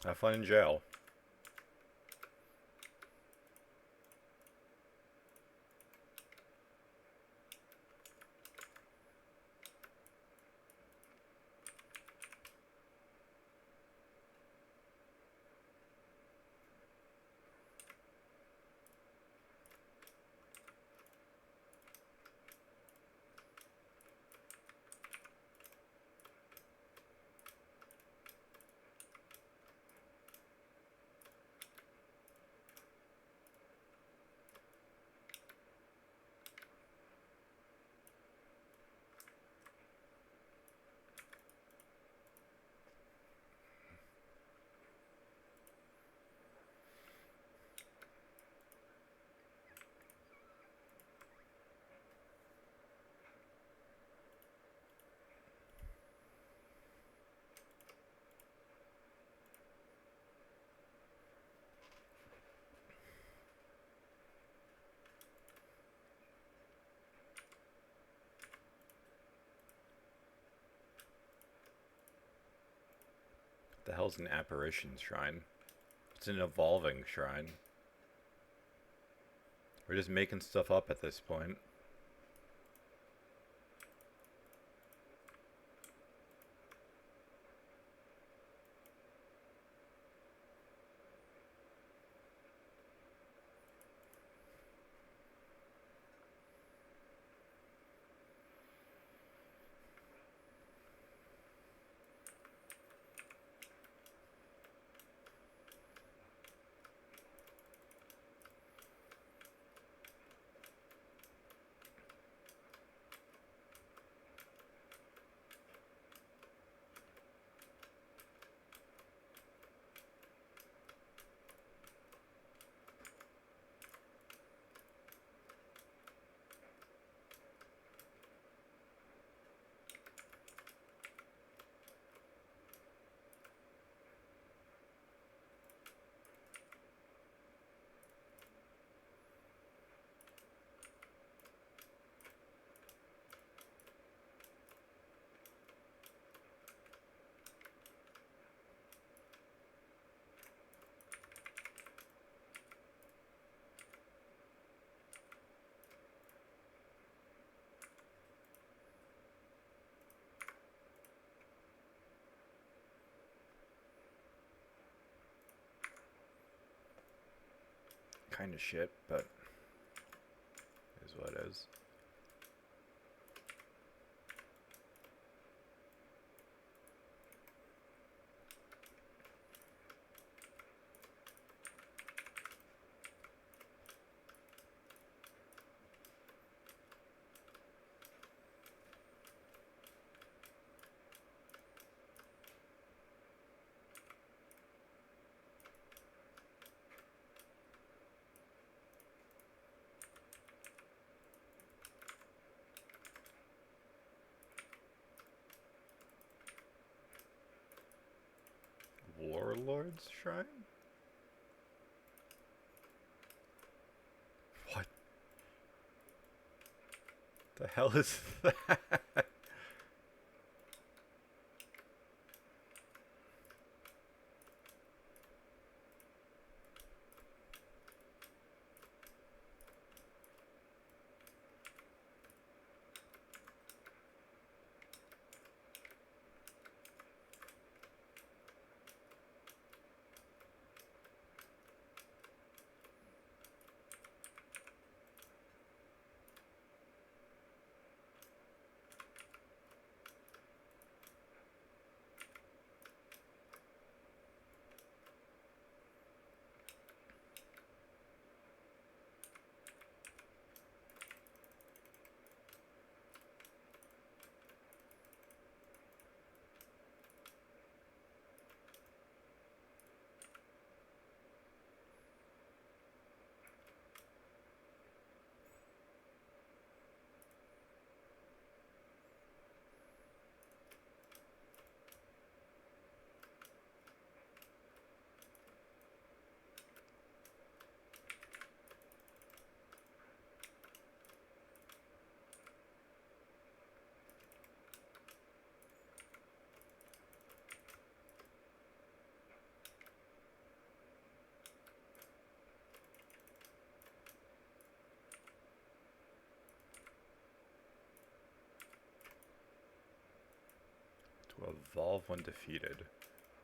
Have fun in jail. What the hell's an apparition shrine? It's an evolving shrine. We're just making stuff up at this point. Kind of shit, but is what it is. Warlord's Shrine? What the hell is that? Evolve when defeated.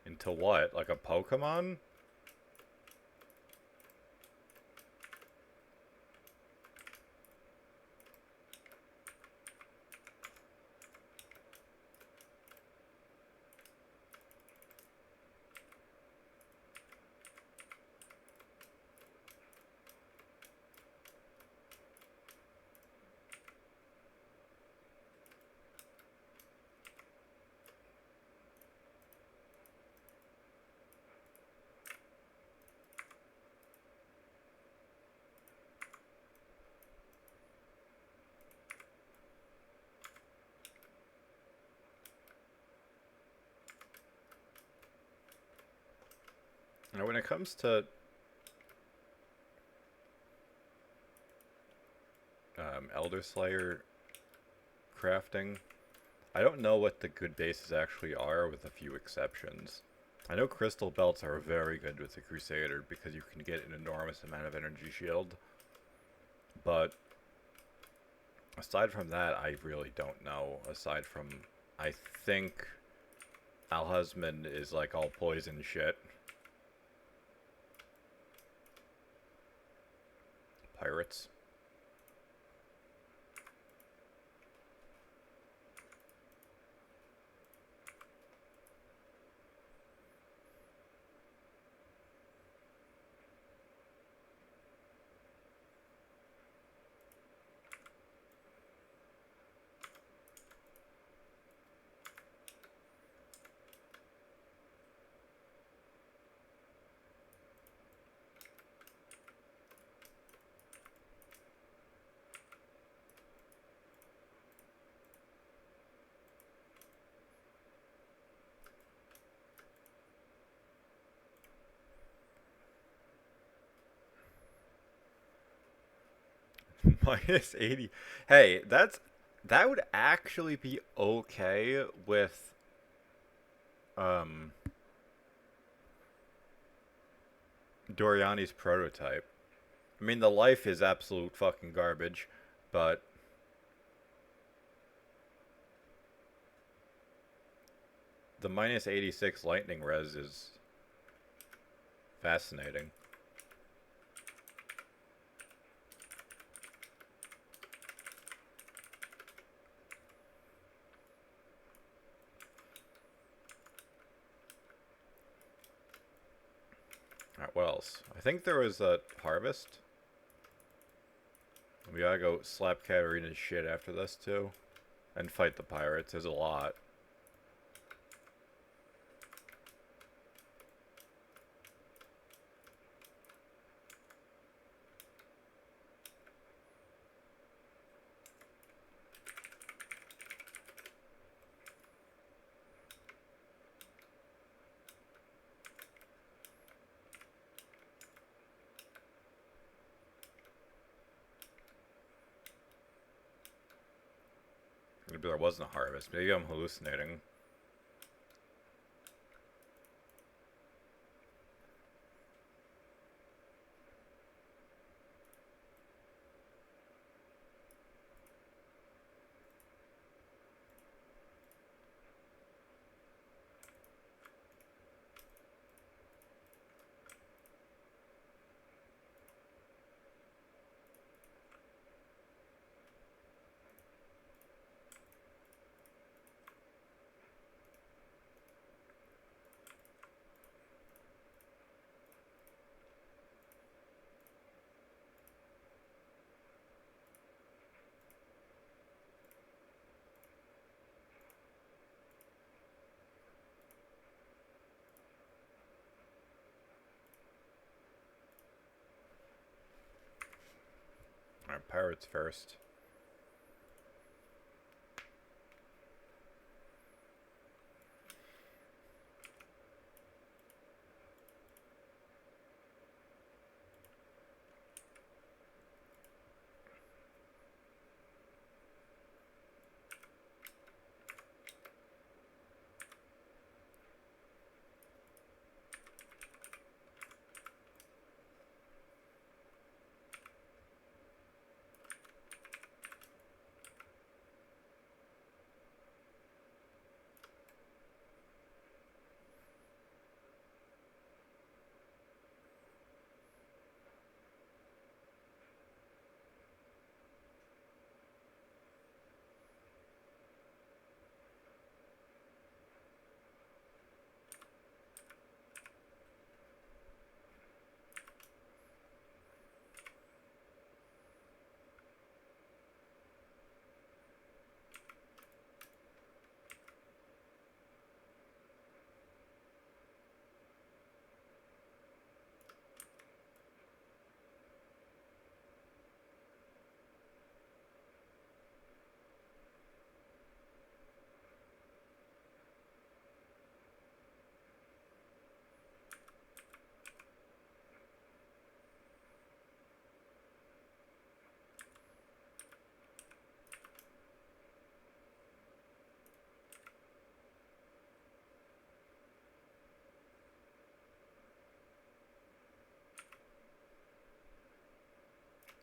Into what? Like a Pokemon? Now, when it comes to Elder Slayer crafting, I don't know what the good bases actually are, with a few exceptions. I know crystal belts are very good with the Crusader because you can get an enormous amount of energy shield, but aside from that, I really don't know. Aside from, I think Alhazman is like all poison shit. Pirates. Minus 80. Hey, that would actually be okay with um Doriani's prototype. I mean, the life is absolute fucking garbage, but the minus 86 lightning res is fascinating. Alright, what else? I think there was a harvest. We gotta go slap Katarina's shit after this, too. And fight the pirates. There's a lot. Maybe there wasn't a harvest. Maybe I'm hallucinating. Alright, pirates first.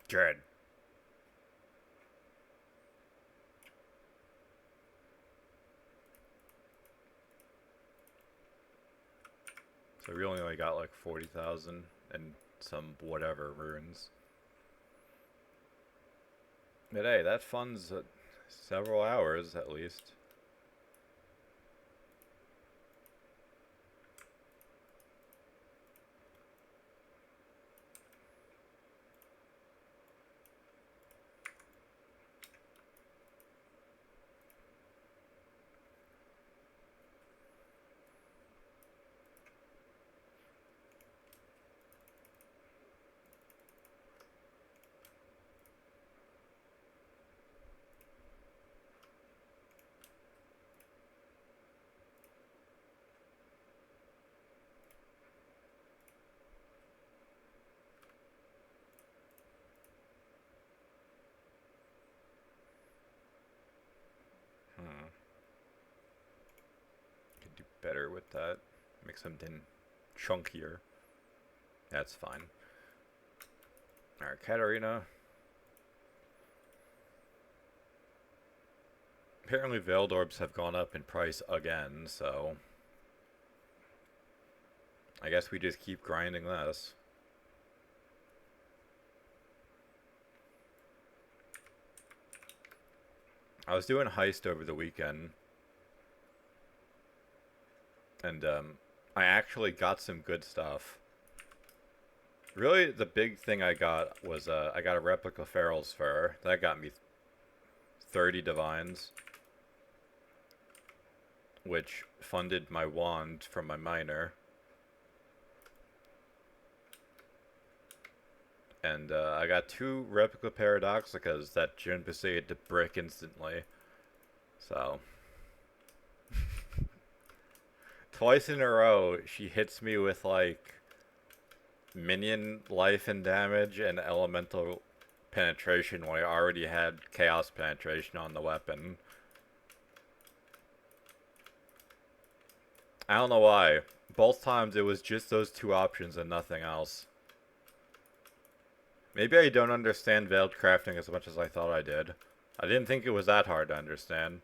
Good. So we only got like 40,000 and some whatever runes. But hey, that funds several hours at least. Could do better with that. Make something chunkier. That's fine. Alright, Katarina. Apparently Veiled Orbs have gone up in price again, so I guess we just keep grinding this. I was doing Heist over the weekend, and I actually got some good stuff. Really, the big thing I got was I got a replica Feral's Fur. That got me 30 divines, which funded my wand from my miner. And I got 2 replica Paradoxicas that June proceeded to brick instantly. So twice in a row, she hits me with like minion life and damage and elemental penetration when I already had chaos penetration on the weapon. I don't know why. Both times it was just those 2 options and nothing else. Maybe I don't understand veiled crafting as much as I thought I did. I didn't think it was that hard to understand.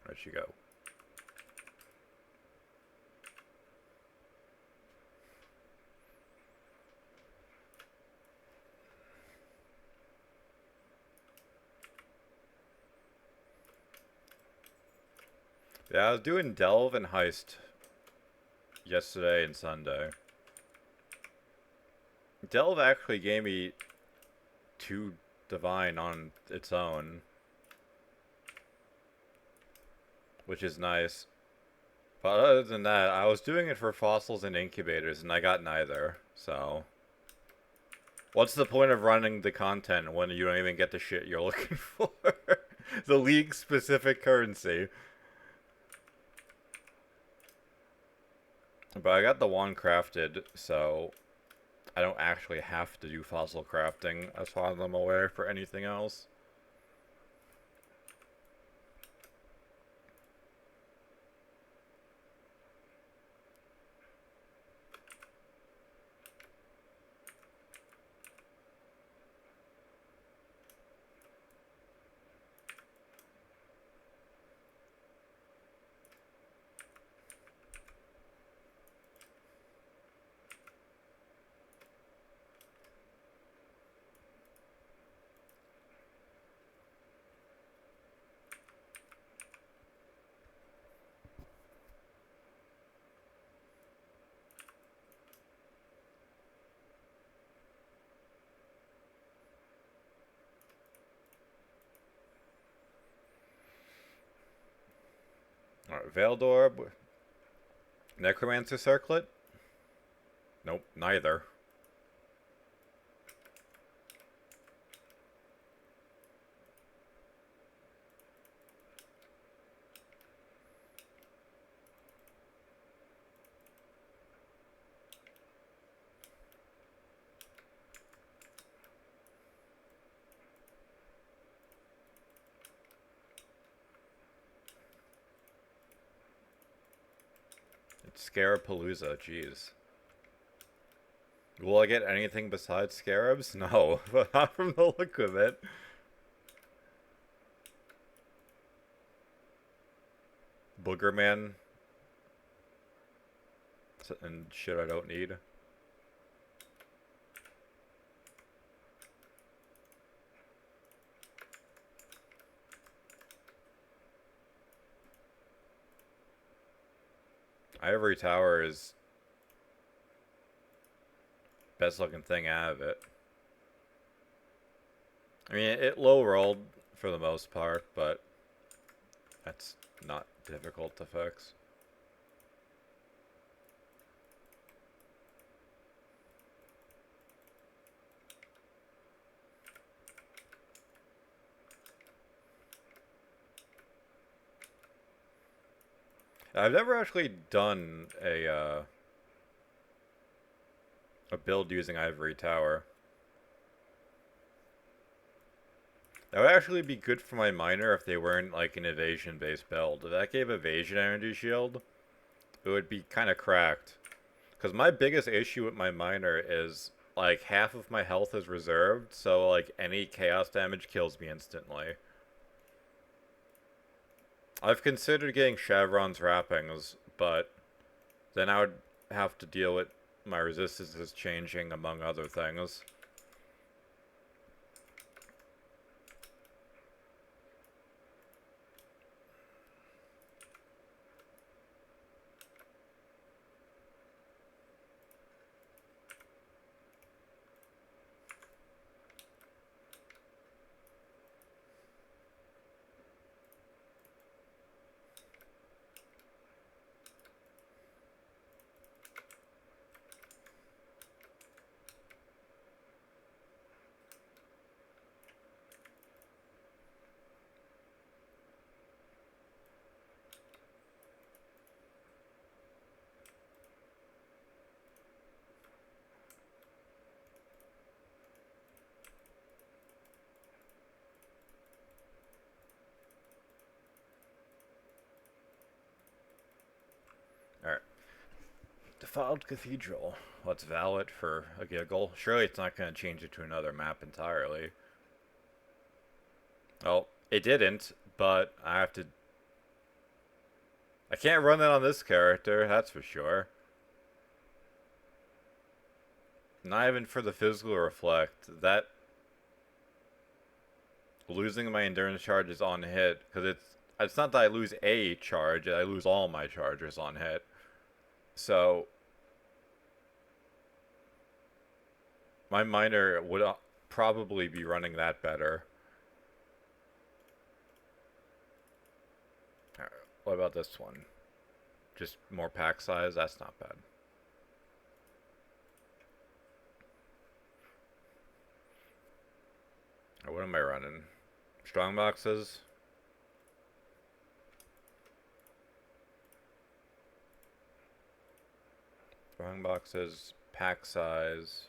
Where'd she go? Yeah, I was doing Delve and Heist yesterday and Sunday. Delve actually gave me 2 divine on its own, which is nice. But other than that, I was doing it for fossils and incubators, and I got neither, so what's the point of running the content when you don't even get the shit you're looking for? The league-specific currency. But I got the wand crafted, so I don't actually have to do fossil crafting as far as I'm aware for anything else. Alright, Veiled Orb. Necromancer Circlet? Nope, neither. It's Scarabpalooza, jeez. Will I get anything besides scarabs? No, but not from the look of it. Boogerman. And shit I don't need. Ivory Tower is best looking thing out of it. I mean, it low rolled for the most part, but that's not difficult to fix. I've never actually done a build using Ivory Tower. That would actually be good for my miner if they weren't like an evasion-based build. If that gave evasion energy shield, it would be kind of cracked. Because my biggest issue with my miner is like half of my health is reserved, so like any chaos damage kills me instantly. I've considered getting Chevron's wrappings, but then I would have to deal with my resistances changing, among other things. Alright. Defiled Cathedral. Let's valid for a giggle. Surely it's not going to change it to another map entirely. Oh, it didn't, but I have to... I can't run that on this character, that's for sure. Not even for the physical reflect. That... Losing my endurance charges on hit, because it's not that I lose a charge, I lose all my charges on hit. So... my miner would probably be running that better. Alright, what about this one? Just more pack size? That's not bad. What am I running? Strong boxes? Strong boxes, pack size.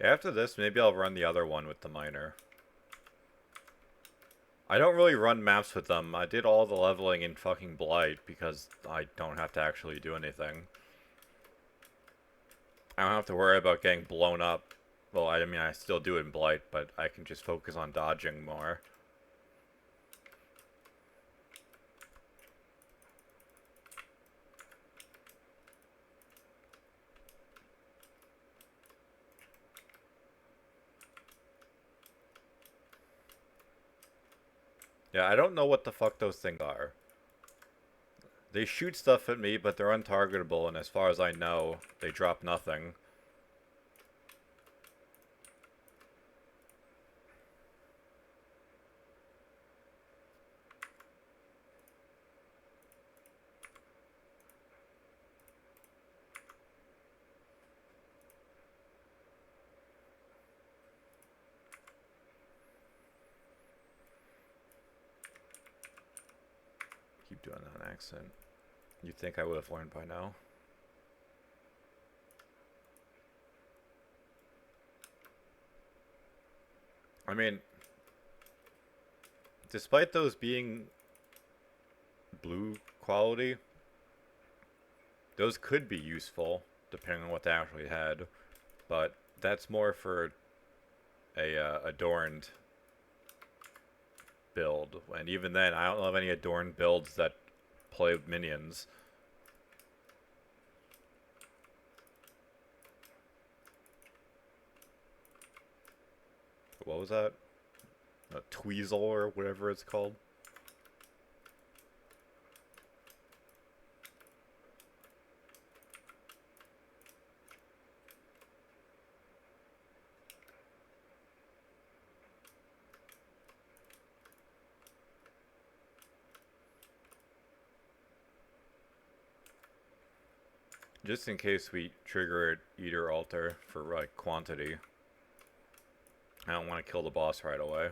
After this, maybe I'll run the other one with the miner. I don't really run maps with them. I did all the leveling in fucking Blight because I don't have to actually do anything. I don't have to worry about getting blown up. Well, I mean, I still do it in Blight, but I can just focus on dodging more. Yeah, I don't know what the fuck those things are. They shoot stuff at me, but they're untargetable, and as far as I know, they drop nothing. Keep doing that accent. You'd think I would have learned by now. I mean, despite those being blue quality, those could be useful, depending on what they actually had. But that's more for a adorned build. And even then, I don't know of any adorned builds that play with minions. What was that? A Tweezle or whatever it's called? Just in case we trigger Eater Altar for, like, quantity. I don't want to kill the boss right away.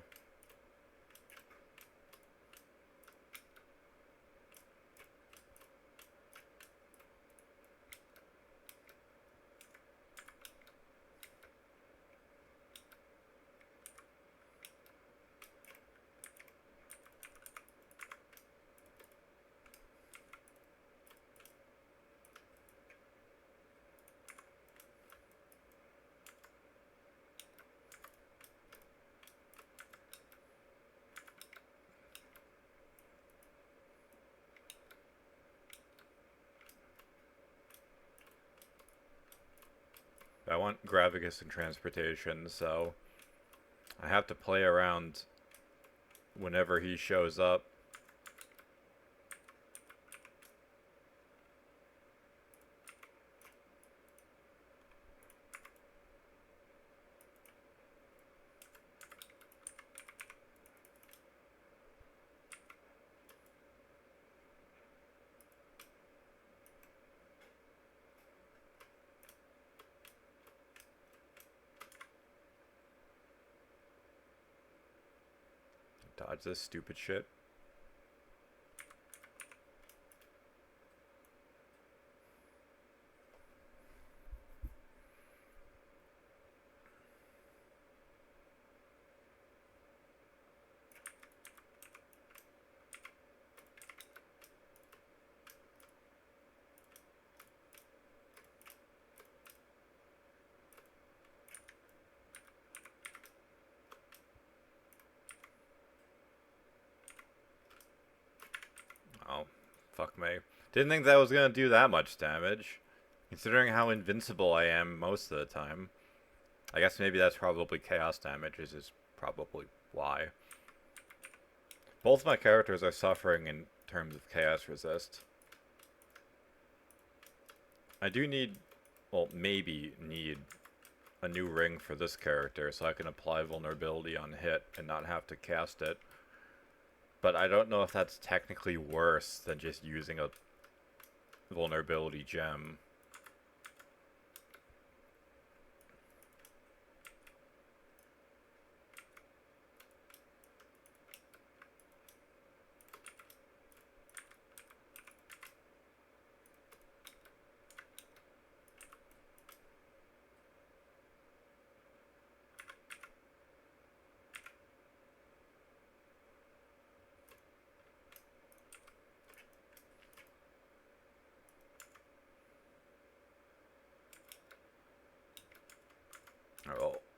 I want Gravigus in transportation, so I have to play around whenever he shows up. Dodge this stupid shit. Oh, fuck me. Didn't think that was gonna do that much damage, considering how invincible I am most of the time. I guess maybe that's probably chaos damage, is probably why. Both my characters are suffering in terms of chaos resist. I do need, well, maybe need a new ring for this character so I can apply vulnerability on hit and not have to cast it. But I don't know if that's technically worse than just using a vulnerability gem.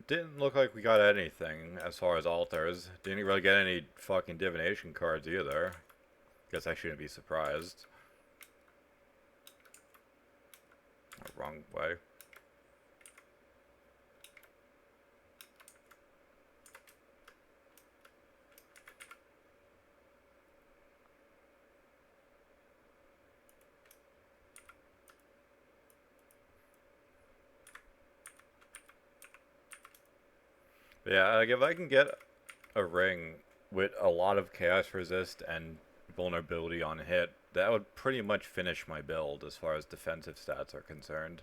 Didn't look like we got anything as far as altars. Didn't really get any fucking divination cards either. Guess I shouldn't be surprised. Wrong way. But yeah, like if I can get a ring with a lot of chaos resist and vulnerability on hit, that would pretty much finish my build as far as defensive stats are concerned.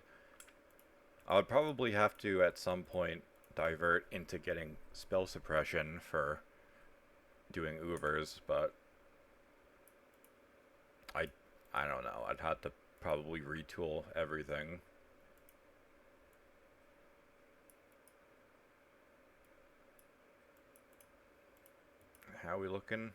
I would probably have to at some point divert into getting spell suppression for doing Ubers, but I I don't know. I'd have to probably retool everything. How we looking?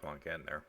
Come on, get in there.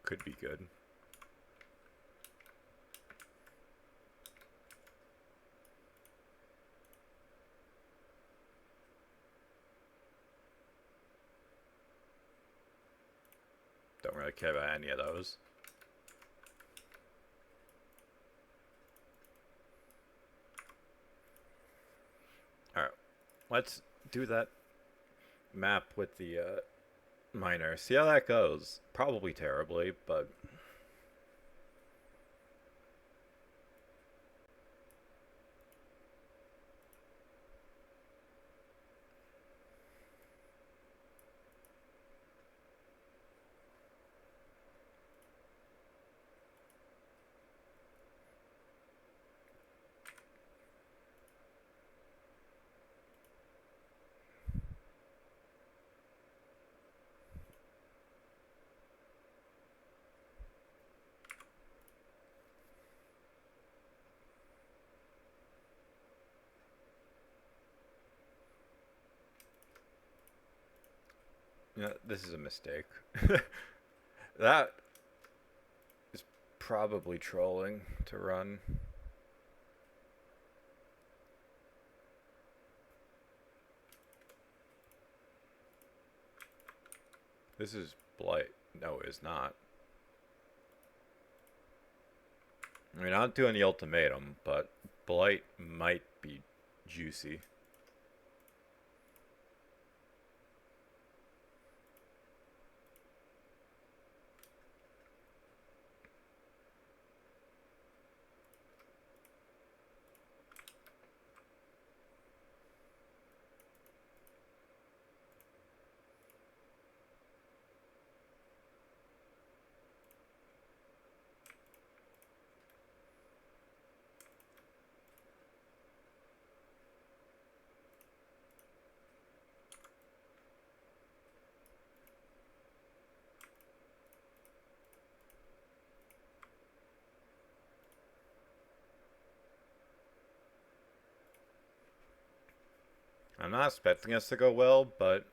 Could be good. Don't really care about any of those. Alright, let's do that map with the miner. See how that goes. Probably terribly, but yeah, this is a mistake. That is probably trolling to run. This is Blight. No, it is not. I mean, I'm not doing the ultimatum, but Blight might be juicy. I'm not expecting this to go well, but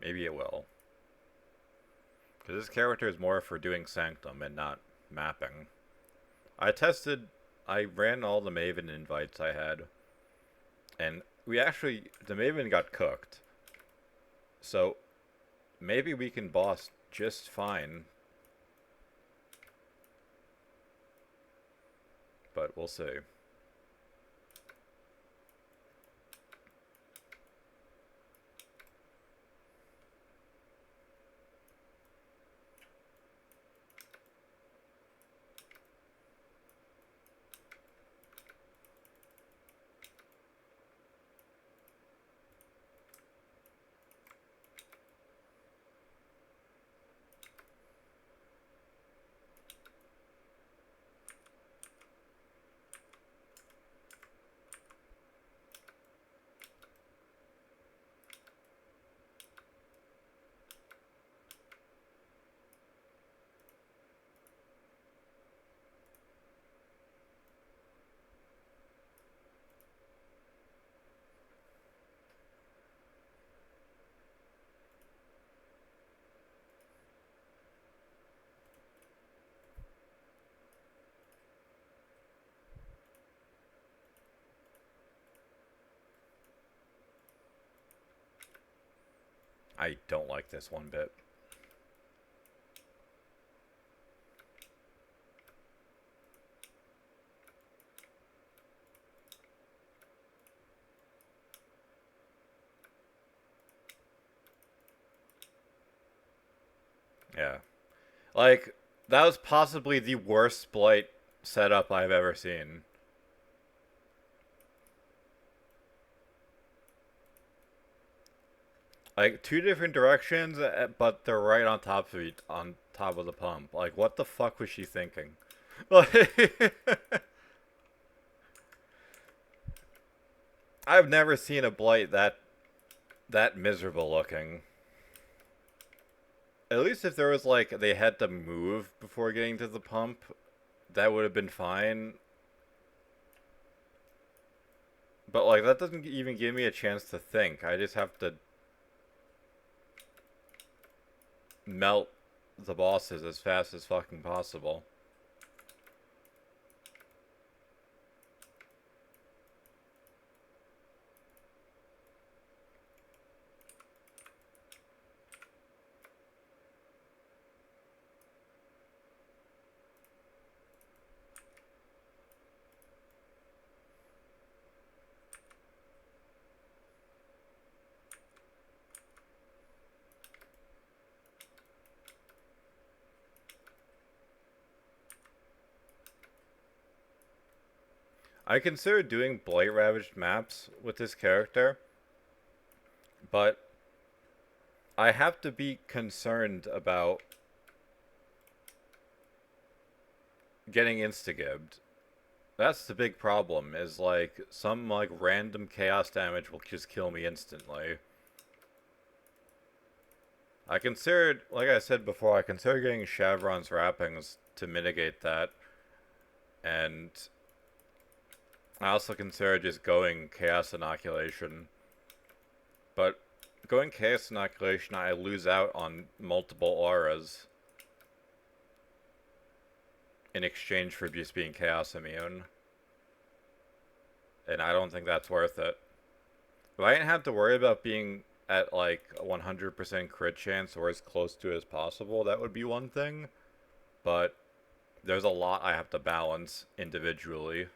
maybe it will. Because this character is more for doing Sanctum and not mapping. I ran all the Maven invites I had, and the Maven got cooked. So, maybe we can boss just fine. But we'll see. I don't like this one bit. Yeah. Like, that was possibly the worst Blight setup I've ever seen. Like, two different directions, but they're right on top of the pump. Like, what the fuck was she thinking? I've never seen a Blight that miserable looking. At least if there was, like, they had to move before getting to the pump, that would have been fine. But, like, that doesn't even give me a chance to think. I just have to melt the bosses as fast as fucking possible. I considered doing Blight Ravaged maps with this character, but I have to be concerned about getting insta-gibbed. That's the big problem, is like some like random chaos damage will just kill me instantly. I considered, like I said before, I considered getting Shavron's wrappings to mitigate that, and I also considered just going Chaos Inoculation. But going Chaos Inoculation, I lose out on multiple auras in exchange for just being Chaos Immune. And I don't think that's worth it. If I didn't have to worry about being at like a 100% crit chance or as close to as possible, that would be one thing. But there's a lot I have to balance individually.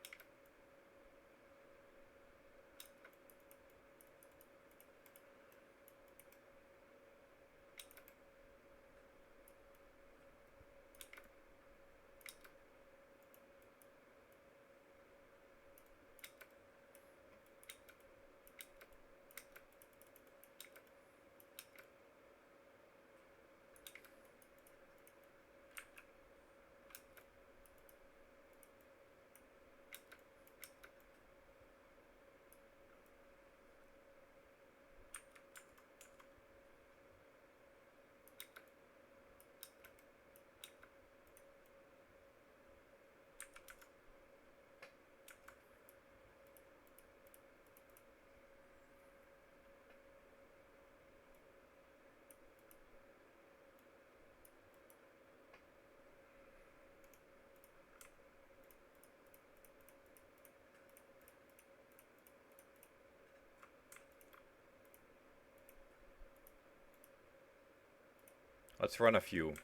Let's run a few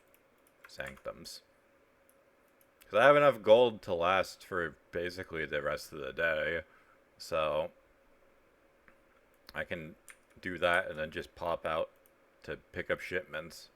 sanctums. Because I have enough gold to last for basically the rest of the day. So I can do that and then just pop out to pick up shipments.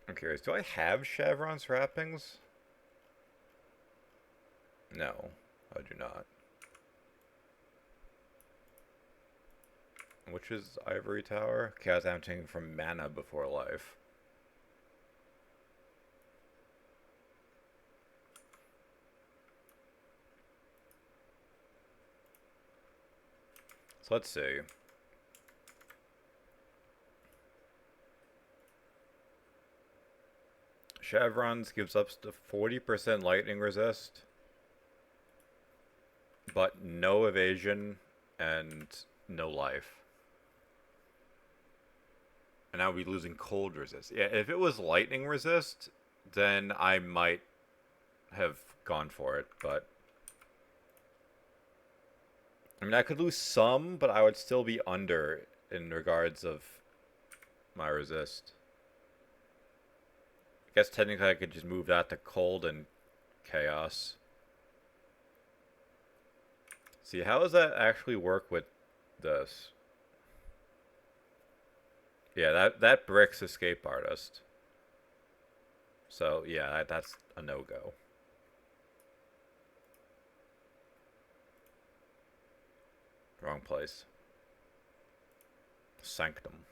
I'm curious, do I have Chevron's wrappings? No, I do not. Which is Ivory Tower? Chaos Emptying from Mana Before Life. So let's see. Chevrons gives up to 40% lightning resist, but no evasion and no life. And now we're losing cold resist. Yeah, if it was lightning resist, then I might have gone for it, but I mean, I could lose some, but I would still be under in regards of my resist. I guess technically I could just move that to cold and chaos. See, how does that actually work with this? Yeah, that bricks Escape Artist. So, yeah, that's a no-go. Wrong place. Sanctum.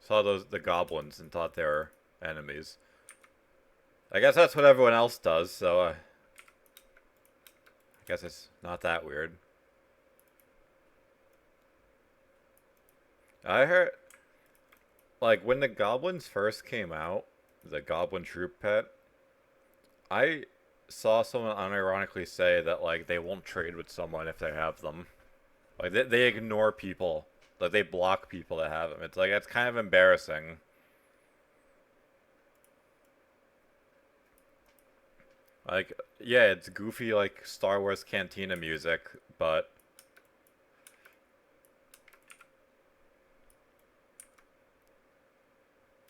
Saw the goblins and thought they were enemies. I guess that's what everyone else does, so I guess it's not that weird. I heard, like, when the goblins first came out, the goblin troop pet, I saw someone unironically say that, like, they won't trade with someone if they have them. Like, they ignore people. Like, they block people that have them. It's like, it's kind of embarrassing. Like, yeah, it's goofy, like, Star Wars Cantina music, but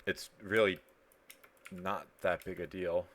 it's really not that big a deal.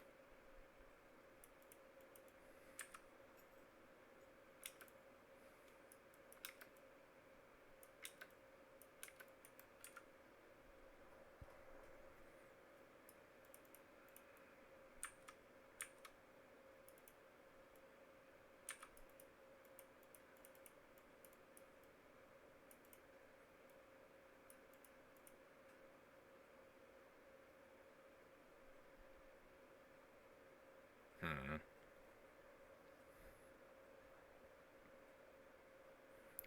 Hmm.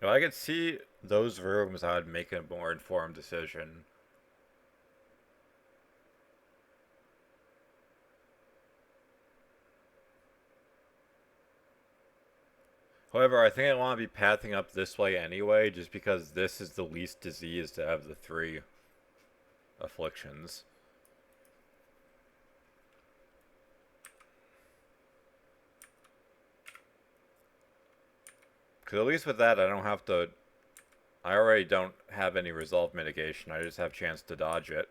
If I could see those rooms, I would make a more informed decision. However, I think I want to be pathing up this way anyway, just because this is the least diseased to have the 3 afflictions. Because at least with that, I don't have to... I already don't have any resolve mitigation. I just have chance to dodge it.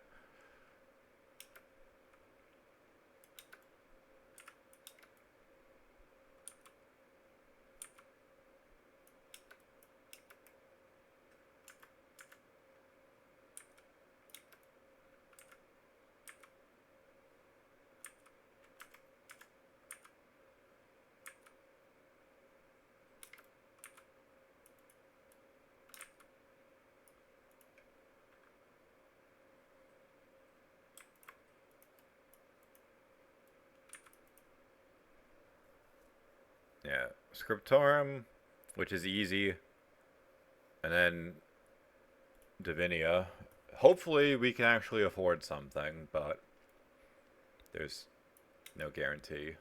Yeah, Scriptorum, which is easy, and then Divinia. Hopefully we can actually afford something, but there's no guarantee.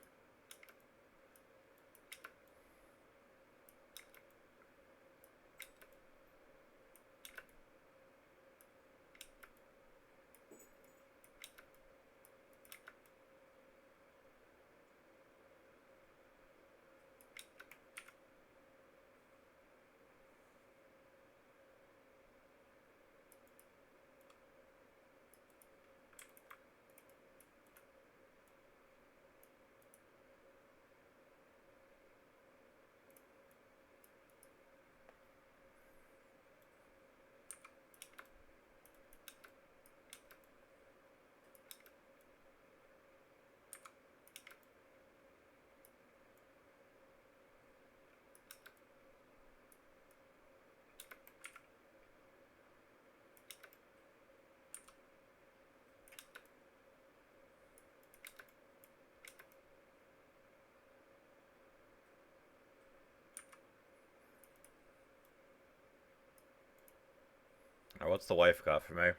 Now, what's the wife got for me?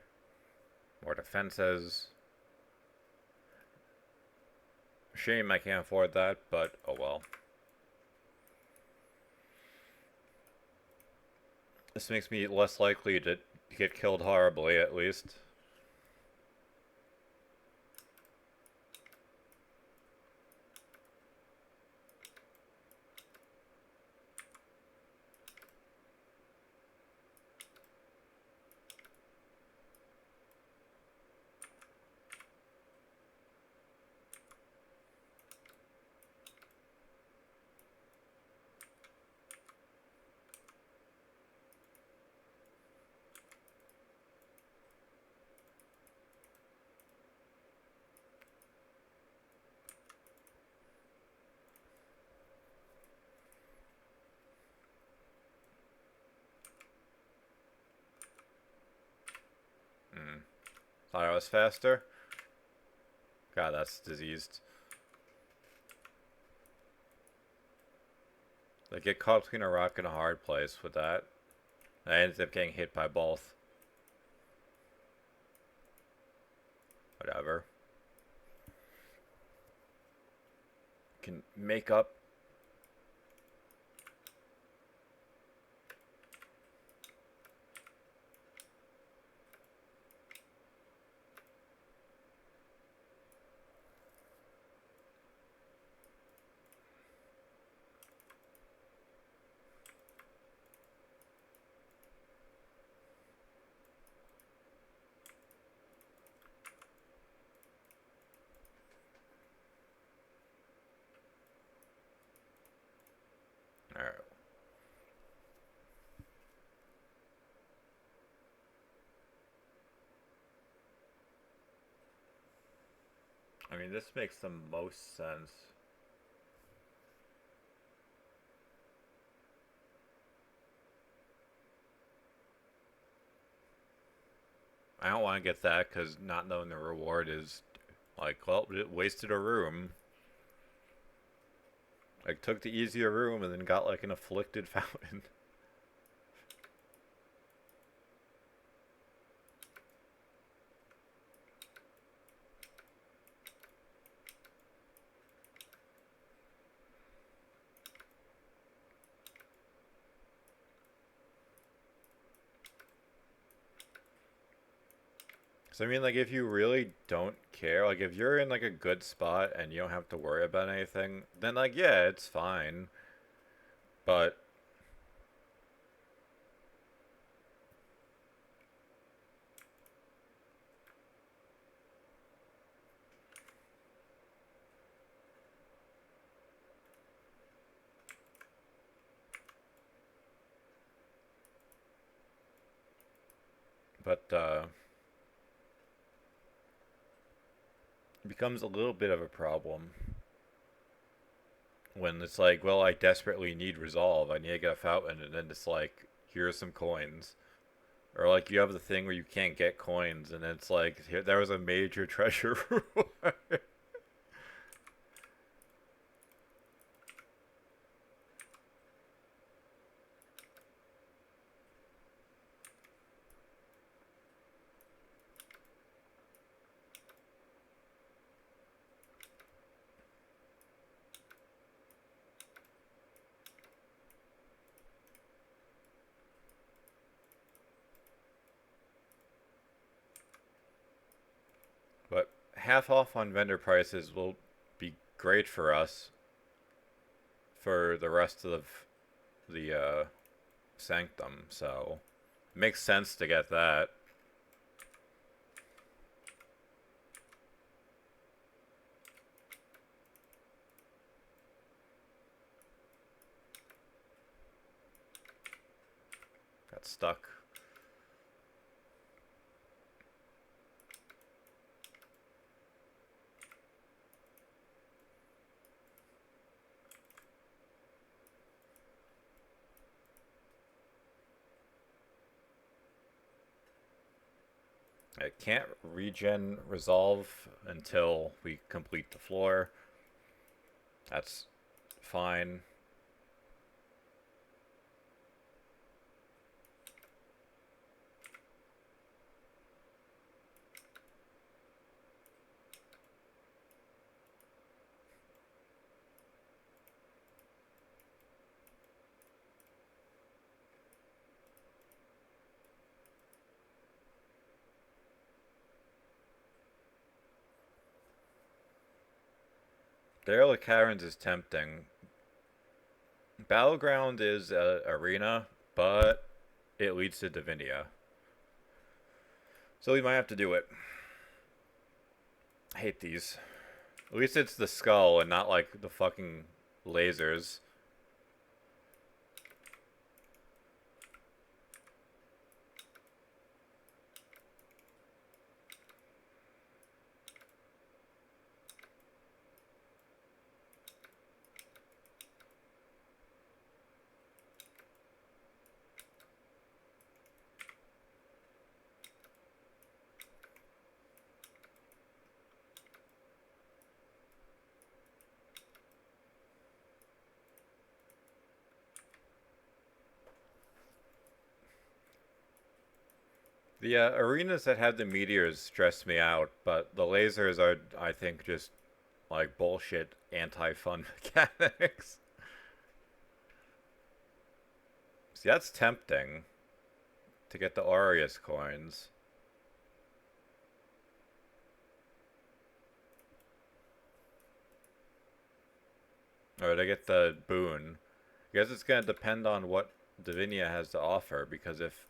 More defenses. Shame I can't afford that, but oh well. This makes me less likely to get killed horribly, at least. Thought I was faster. God, that's diseased. I get caught between a rock and a hard place with that. I ended up getting hit by both. Whatever. Can make up. Alright. I mean, this makes the most sense. I don't want to get that because not knowing the reward is like, well, it wasted a room. Like, took the easier room and then got like an afflicted fountain. So I mean, like, if you really don't care, like, if you're in like a good spot and you don't have to worry about anything, then like, yeah, it's fine. But But it becomes a little bit of a problem when it's like, well, I desperately need resolve. I need to get a fountain, and then it's like, here's some coins. Or like you have the thing where you can't get coins, and it's like, here, there was a major treasure reward. But half off on vendor prices will be great for us for the rest of the Sanctum, so it makes sense to get that. Got stuck. I can't regen resolve until we complete the floor. That's fine. Derelict Caverns is tempting. Battleground is arena, but it leads to Divinia. So we might have to do it. I hate these. At least it's the skull and not like the fucking lasers. The arenas that have the meteors stress me out, but the lasers are, I think, just like bullshit anti-fun mechanics. See, that's tempting to get the Aureus coins. Or to get the boon. I guess it's going to depend on what Divinia has to offer, because if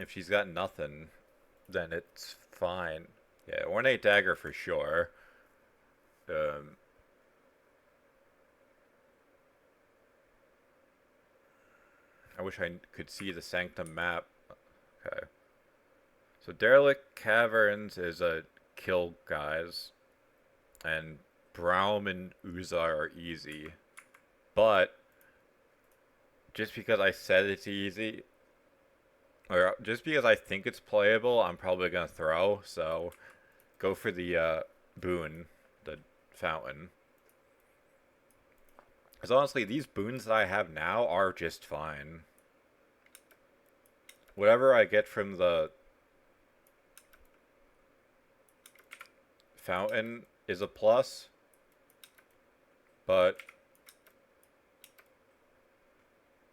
she's got nothing, then it's fine. Yeah, Ornate Dagger for sure. Um, I wish I could see the Sanctum map. Okay. So Derelict Caverns is a kill, guys. And Braum and Uzar are easy. But just because I said it's easy, or just because I think it's playable, I'm probably going to throw. So go for the boon, the fountain. Because honestly, these boons that I have now are just fine. Whatever I get from the fountain is a plus, but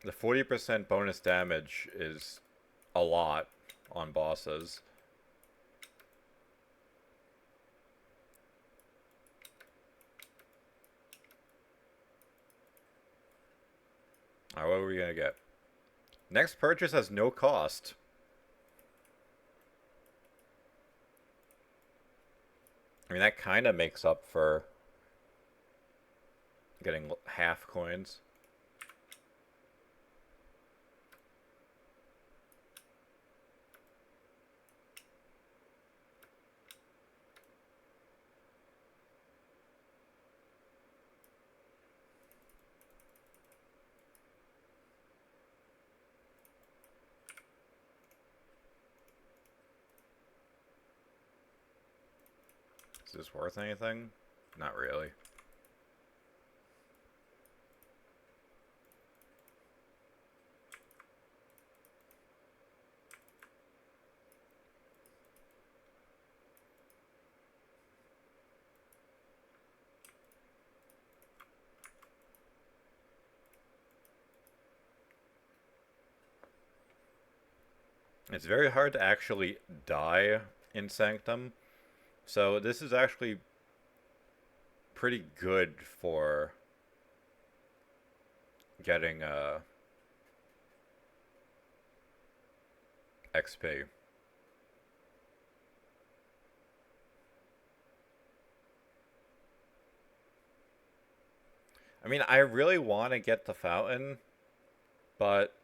the 40% bonus damage is a lot on bosses. Alright, what are we gonna get? Next purchase has no cost. I mean, that kind of makes up for getting half coins. Is this worth anything? Not really. It's very hard to actually die in Sanctum, so this is actually pretty good for getting XP. I mean, I really want to get the fountain, but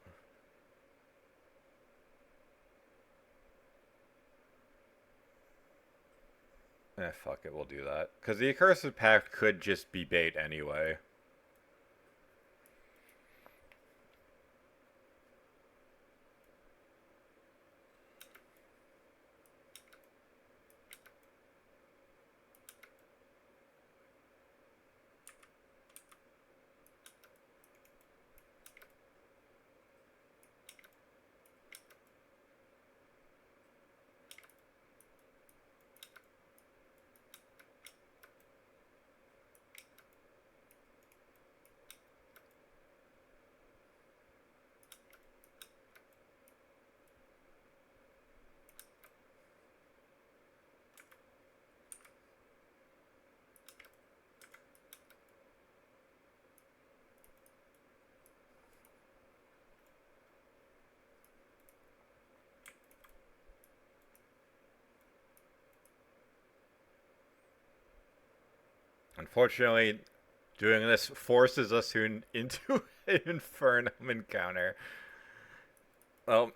fuck it, we'll do that. Because the Accursed Pact could just be bait anyway. Unfortunately, doing this forces us into an Infernum encounter. Well,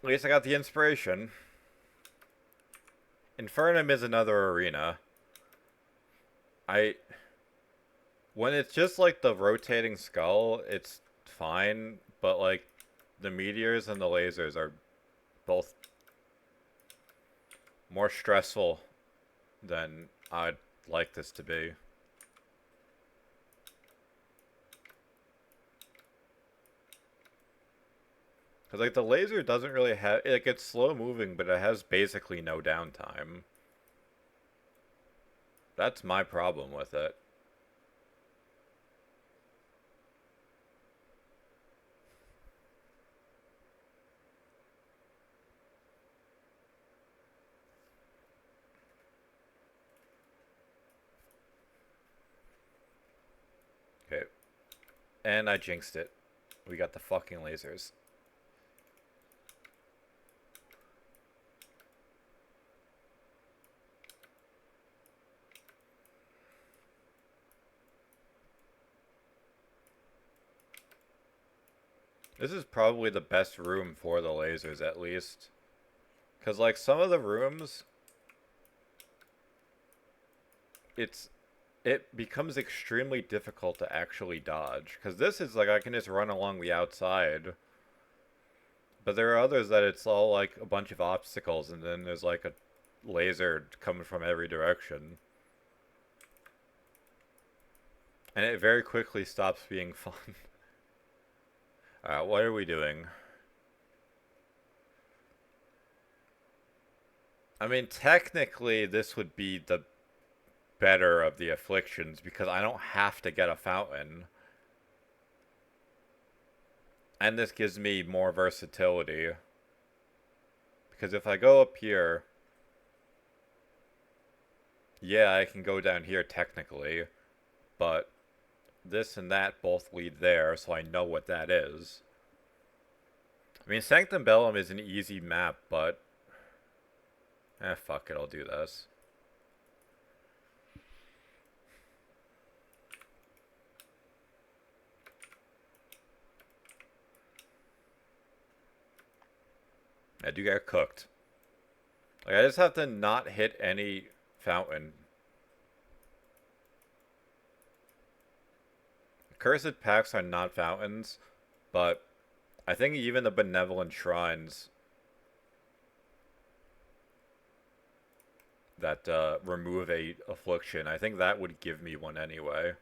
at least I got the inspiration. Infernum is another arena. When it's just like the rotating skull, it's fine, but like the meteors and the lasers are both more stressful than I'd like this to be. Because, like, the laser doesn't really have... Like, it's slow moving, but it has basically no downtime. That's my problem with it. Okay. And I jinxed it. We got the fucking lasers. This is probably the best room for the lasers, at least. Because, like, some of the rooms... It becomes extremely difficult to actually dodge. Because this is, like, I can just run along the outside. But there are others that it's all, like, a bunch of obstacles, and then there's, like, a laser coming from every direction. And it very quickly stops being fun. Alright, what are we doing? I mean, technically, this would be the better of the afflictions because I don't have to get a fountain. And this gives me more versatility. Because if I go up here... Yeah, I can go down here technically. But this and that both lead there, so I know what that is. I mean, Sanctum Bellum is an easy map, but... fuck it, I'll do this. I do get cooked. Like, I just have to not hit any fountain. Cursed Pacts are not fountains, but I think even the Benevolent Shrines that remove a affliction. I think that would give me one anyway.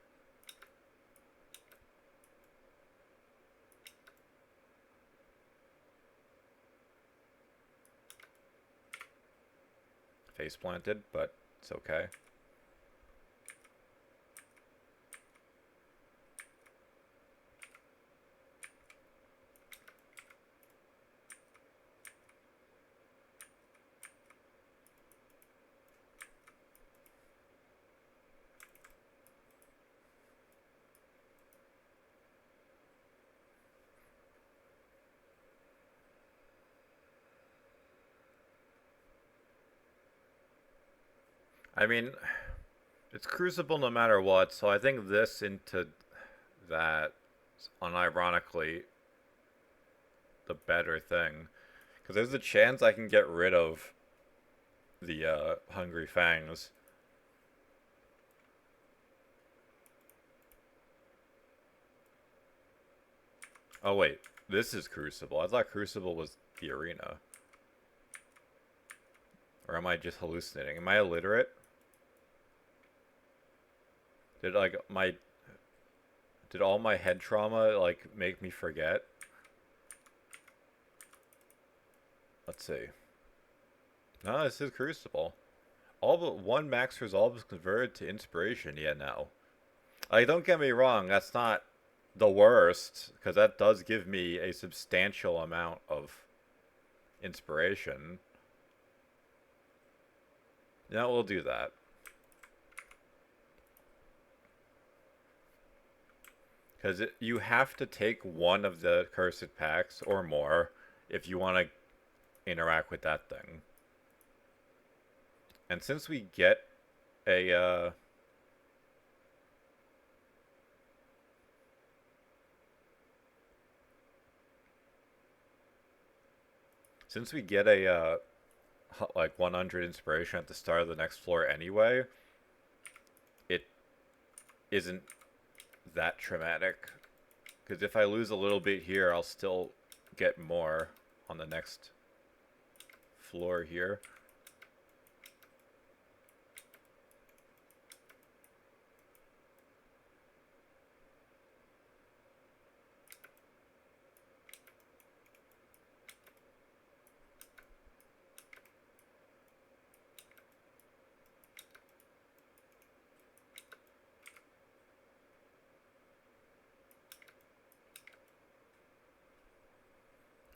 Face planted, but it's okay. I mean, it's Crucible no matter what, so I think this into that, unironically, the better thing. Because there's a chance I can get rid of the Hungry Fangs. Oh wait, this is Crucible. I thought Crucible was the arena. Or am I just hallucinating? Am I illiterate? Did like my did all my head trauma like make me forget? Let's see. No, this is Crucible. All but one max resolve is converted to inspiration. Yeah, no. Like, don't get me wrong, that's not the worst, because that does give me a substantial amount of inspiration. Yeah, we'll do that. Because you have to take one of the cursed packs or more if you want to interact with that thing. And since we get a like 100 inspiration at the start of the next floor anyway, it isn't that traumatic. Because if I lose a little bit here, I'll still get more on the next floor here.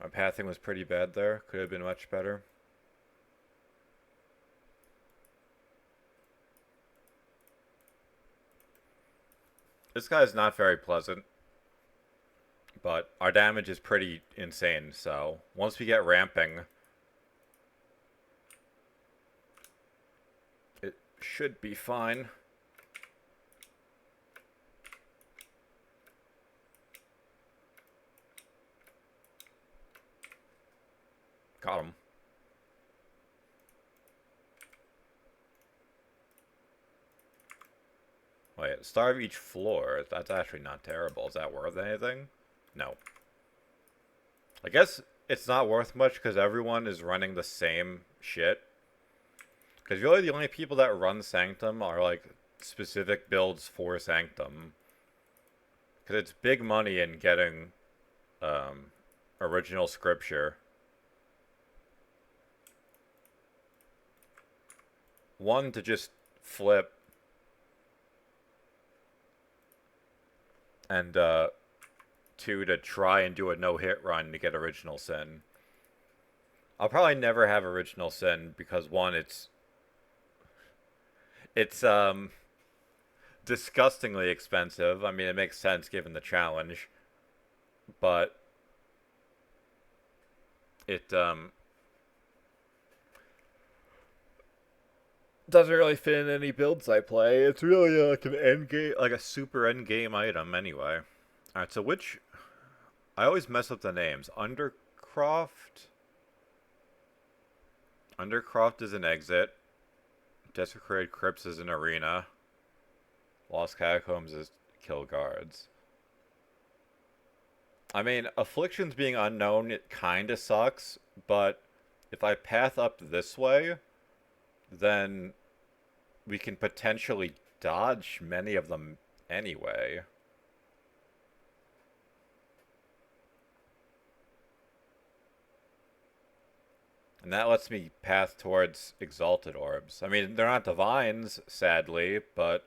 My pathing was pretty bad there. Could have been much better. This guy's not very pleasant, but our damage is pretty insane, so once we get ramping, it should be fine. Got him. Wait, start of each floor. That's actually not terrible. Is that worth anything? No. I guess it's not worth much because everyone is running the same shit. Because really the only people that run Sanctum are like specific builds for Sanctum. Because it's big money in getting original scripture. One, to just flip. And two, to try and do a no-hit run to get Original Sin. I'll probably never have Original Sin because one, it's disgustingly expensive. I mean, it makes sense given the challenge, but it doesn't really fit in any builds I play. It's really like an end game, like a super end game item anyway. All right, so which I always mess up the names. Undercroft. Undercroft is an exit. Desecrated Crypts is an arena. Lost Catacombs is kill guards. I mean, Afflictions being unknown, it kinda sucks, but if I path up this way, then we can potentially dodge many of them anyway. And that lets me path towards Exalted Orbs. I mean, they're not Divines, sadly, but...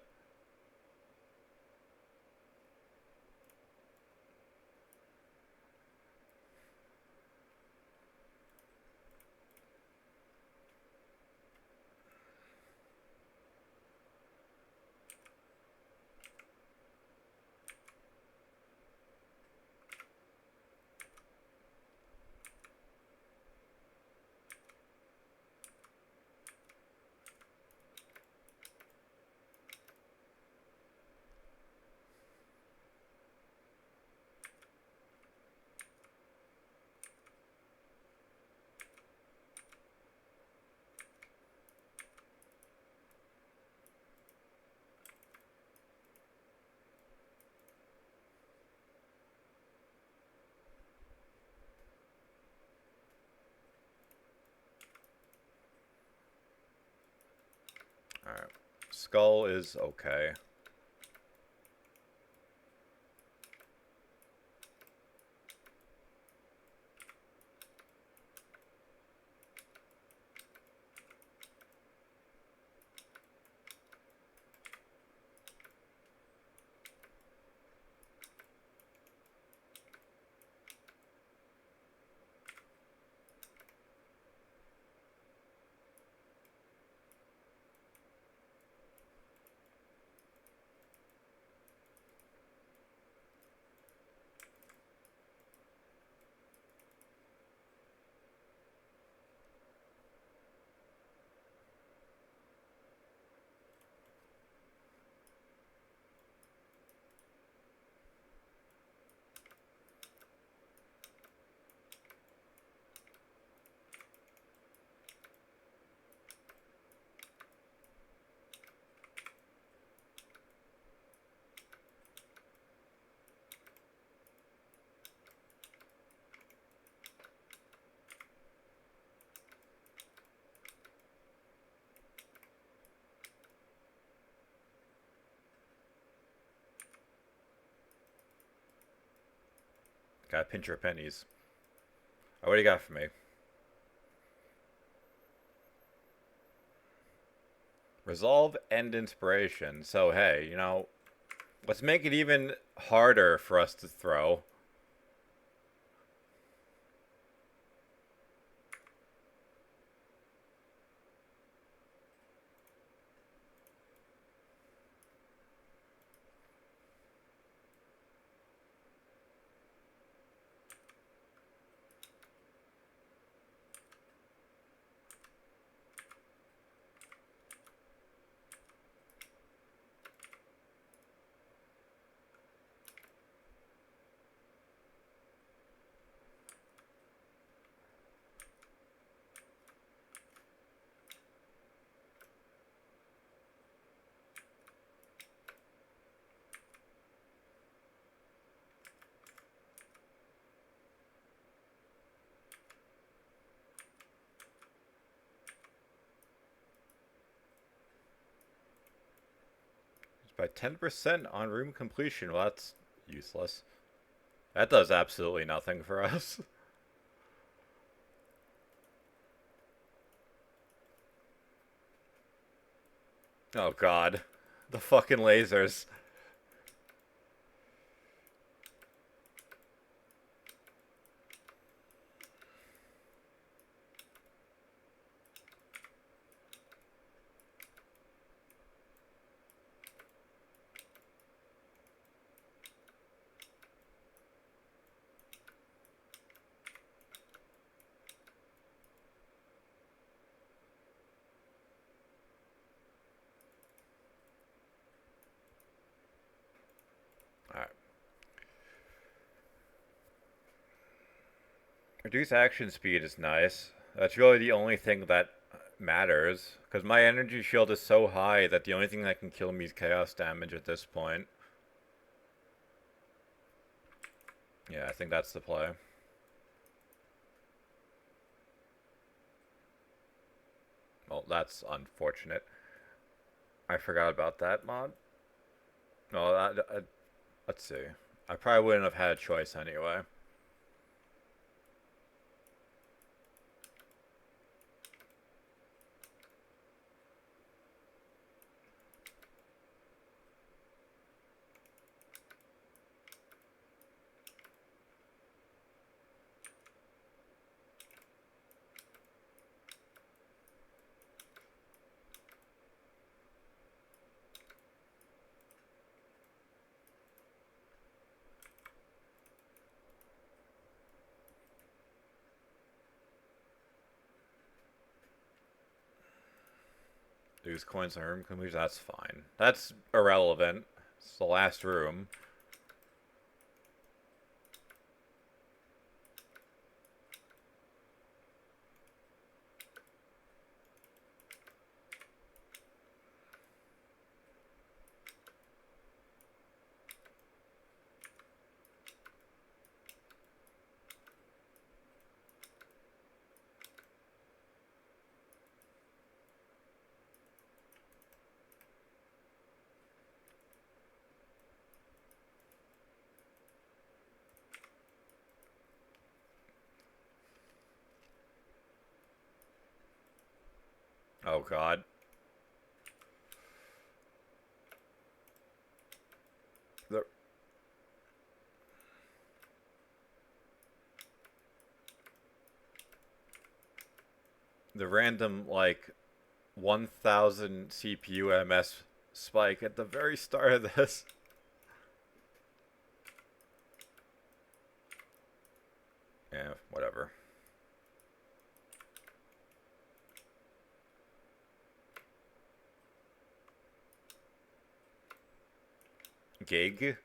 Alright. Skull is okay. Gotta pinch your pennies. Oh, what do you got for me? Resolve and Inspiration. So, hey, you know, let's make it even harder for us to throw. By 10% on room completion. Well, that's useless. That does absolutely nothing for us. Oh god. The fucking lasers. Alright. Reduce action speed is nice. That's really the only thing that matters. Because my energy shield is so high that the only thing that can kill me is chaos damage at this point. Yeah, I think that's the play. Well, Well, that's unfortunate. I forgot about that mod. No, let's see. I probably wouldn't have had a choice anyway. Lose coins on room completion, that's fine. That's irrelevant. It's the last room. Oh god. The the random like 1000 CPU MS spike at the very start of this. Yeah, whatever. Gig?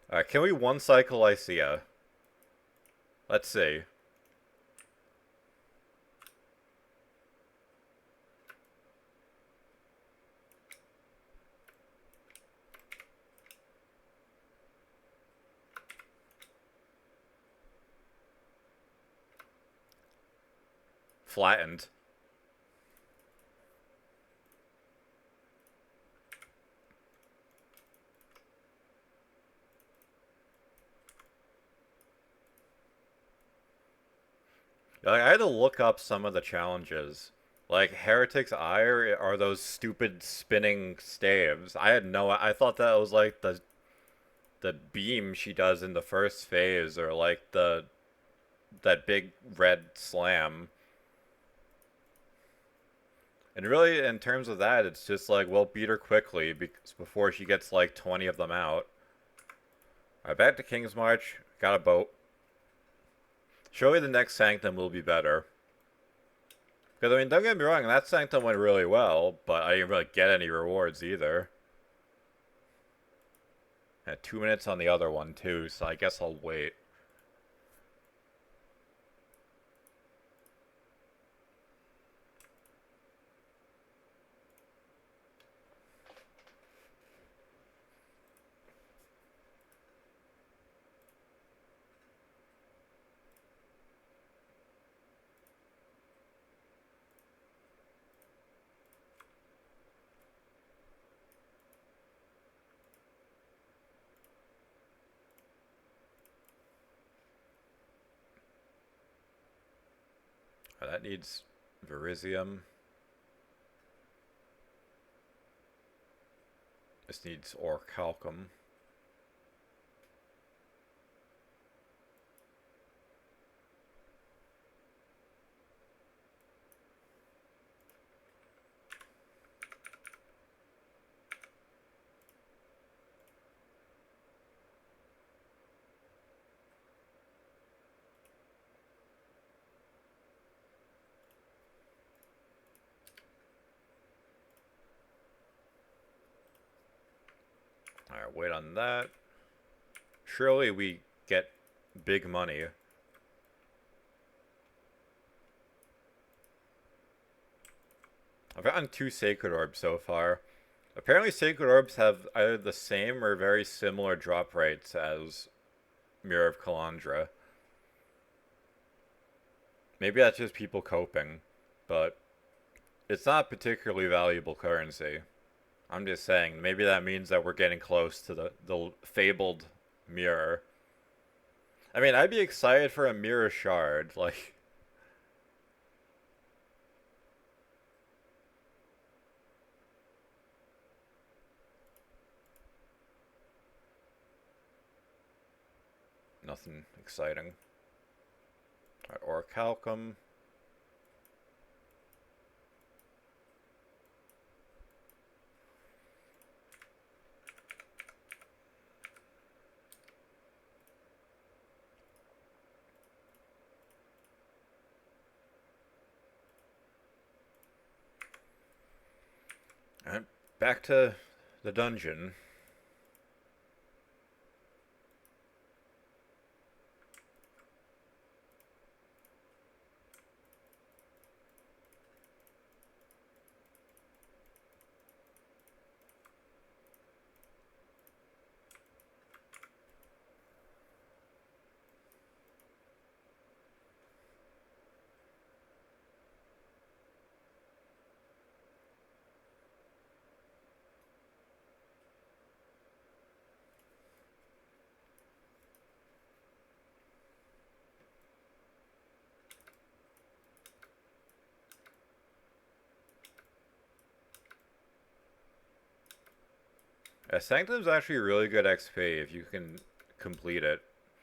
Alright, can we one cycle Lycia? Let's see. Flattened. Like, I had to look up some of the challenges. Like, Heretic's Ire are those stupid spinning staves. I thought that was like the beam she does in the first phase, or like that big red slam. And really, in terms of that, it's just like, well, beat her quickly before she gets like 20 of them out. Alright, back to King's March. Got a boat. Surely the next Sanctum will be better. Because, I mean, don't get me wrong, that Sanctum went really well, but I didn't really get any rewards either. And 2 minutes on the other one, too, so I guess I'll wait. That needs Verisium. This needs Orichalcum. Alright, wait on that. Surely we get big money. I've gotten 2 Sacred Orbs so far. Apparently Sacred Orbs have either the same or very similar drop rates as Mirror of Kalandra. Maybe that's just people coping, but it's not particularly valuable currency. I'm just saying, maybe that means that we're getting close to the fabled mirror. I mean, I'd be excited for a mirror shard, like... Nothing exciting. Alright, Orichalcum. Alright, back to the dungeon. Sanctum's actually really good XP if you can complete it.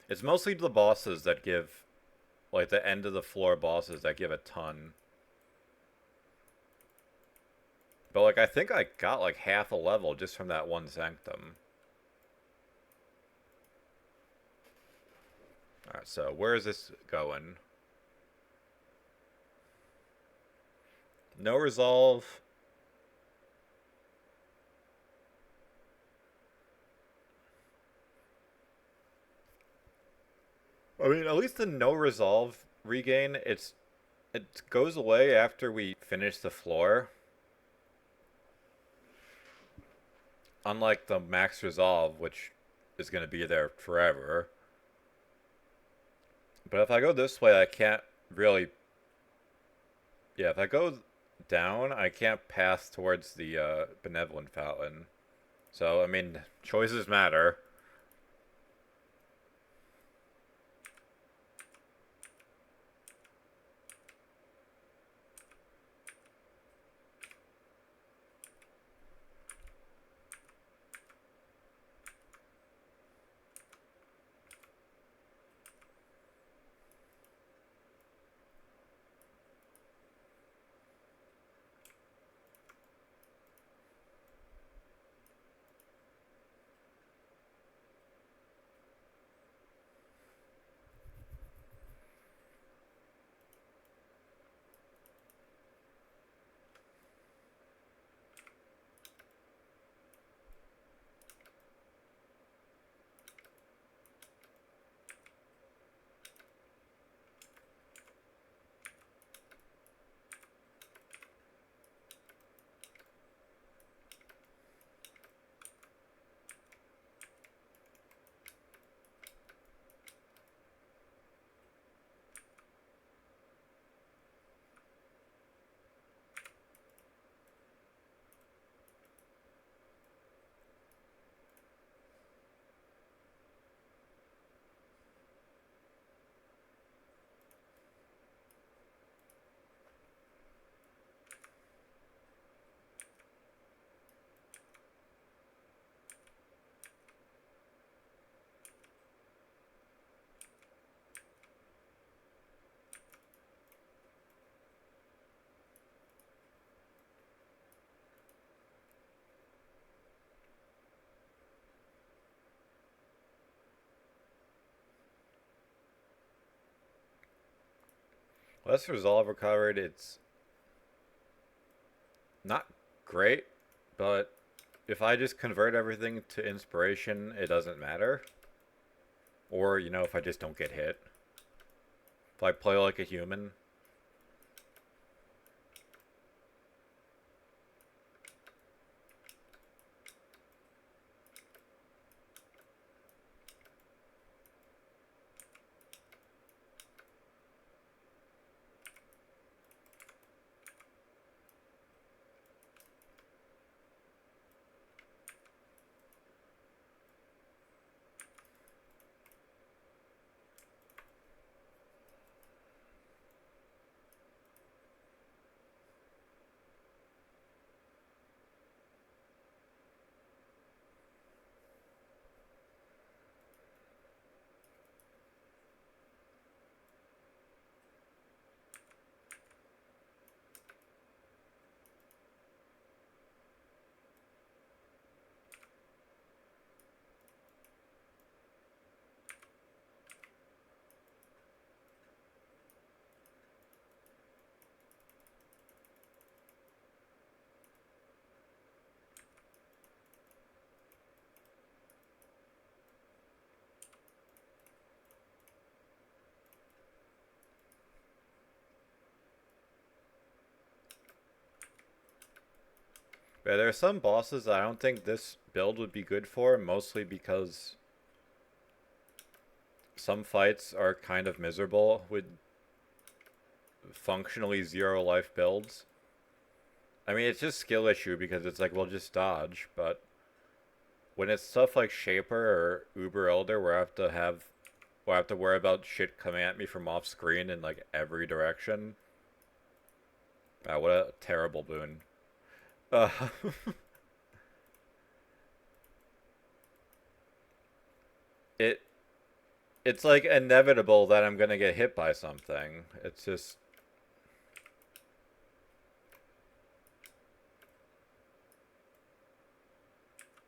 It's mostly the bosses that give, like the end of the floor bosses that give a ton. But like I think I got like half a level just from that one Sanctum. Alright, so where is this going? No resolve. I mean, at least the no resolve regain, it goes away after we finish the floor. Unlike the max resolve, which is going to be there forever. But if I go this way, I can't really... Yeah, if I go down, I can't pass towards the Benevolent Fountain. So, I mean, choices matter. Less resolve recovered, it's not great, but if I just convert everything to inspiration, it doesn't matter. Or, you know, if I just don't get hit. If I play like a human. Yeah, there are some bosses I don't think this build would be good for, mostly because some fights are kind of miserable with functionally zero life builds. I mean, it's just skill issue because it's like, well, just dodge, but when it's stuff like Shaper or Uber Elder where I have to worry about shit coming at me from off screen in like every direction. What a terrible boon. Uh, it it's like inevitable that I'm gonna get hit by something. It's just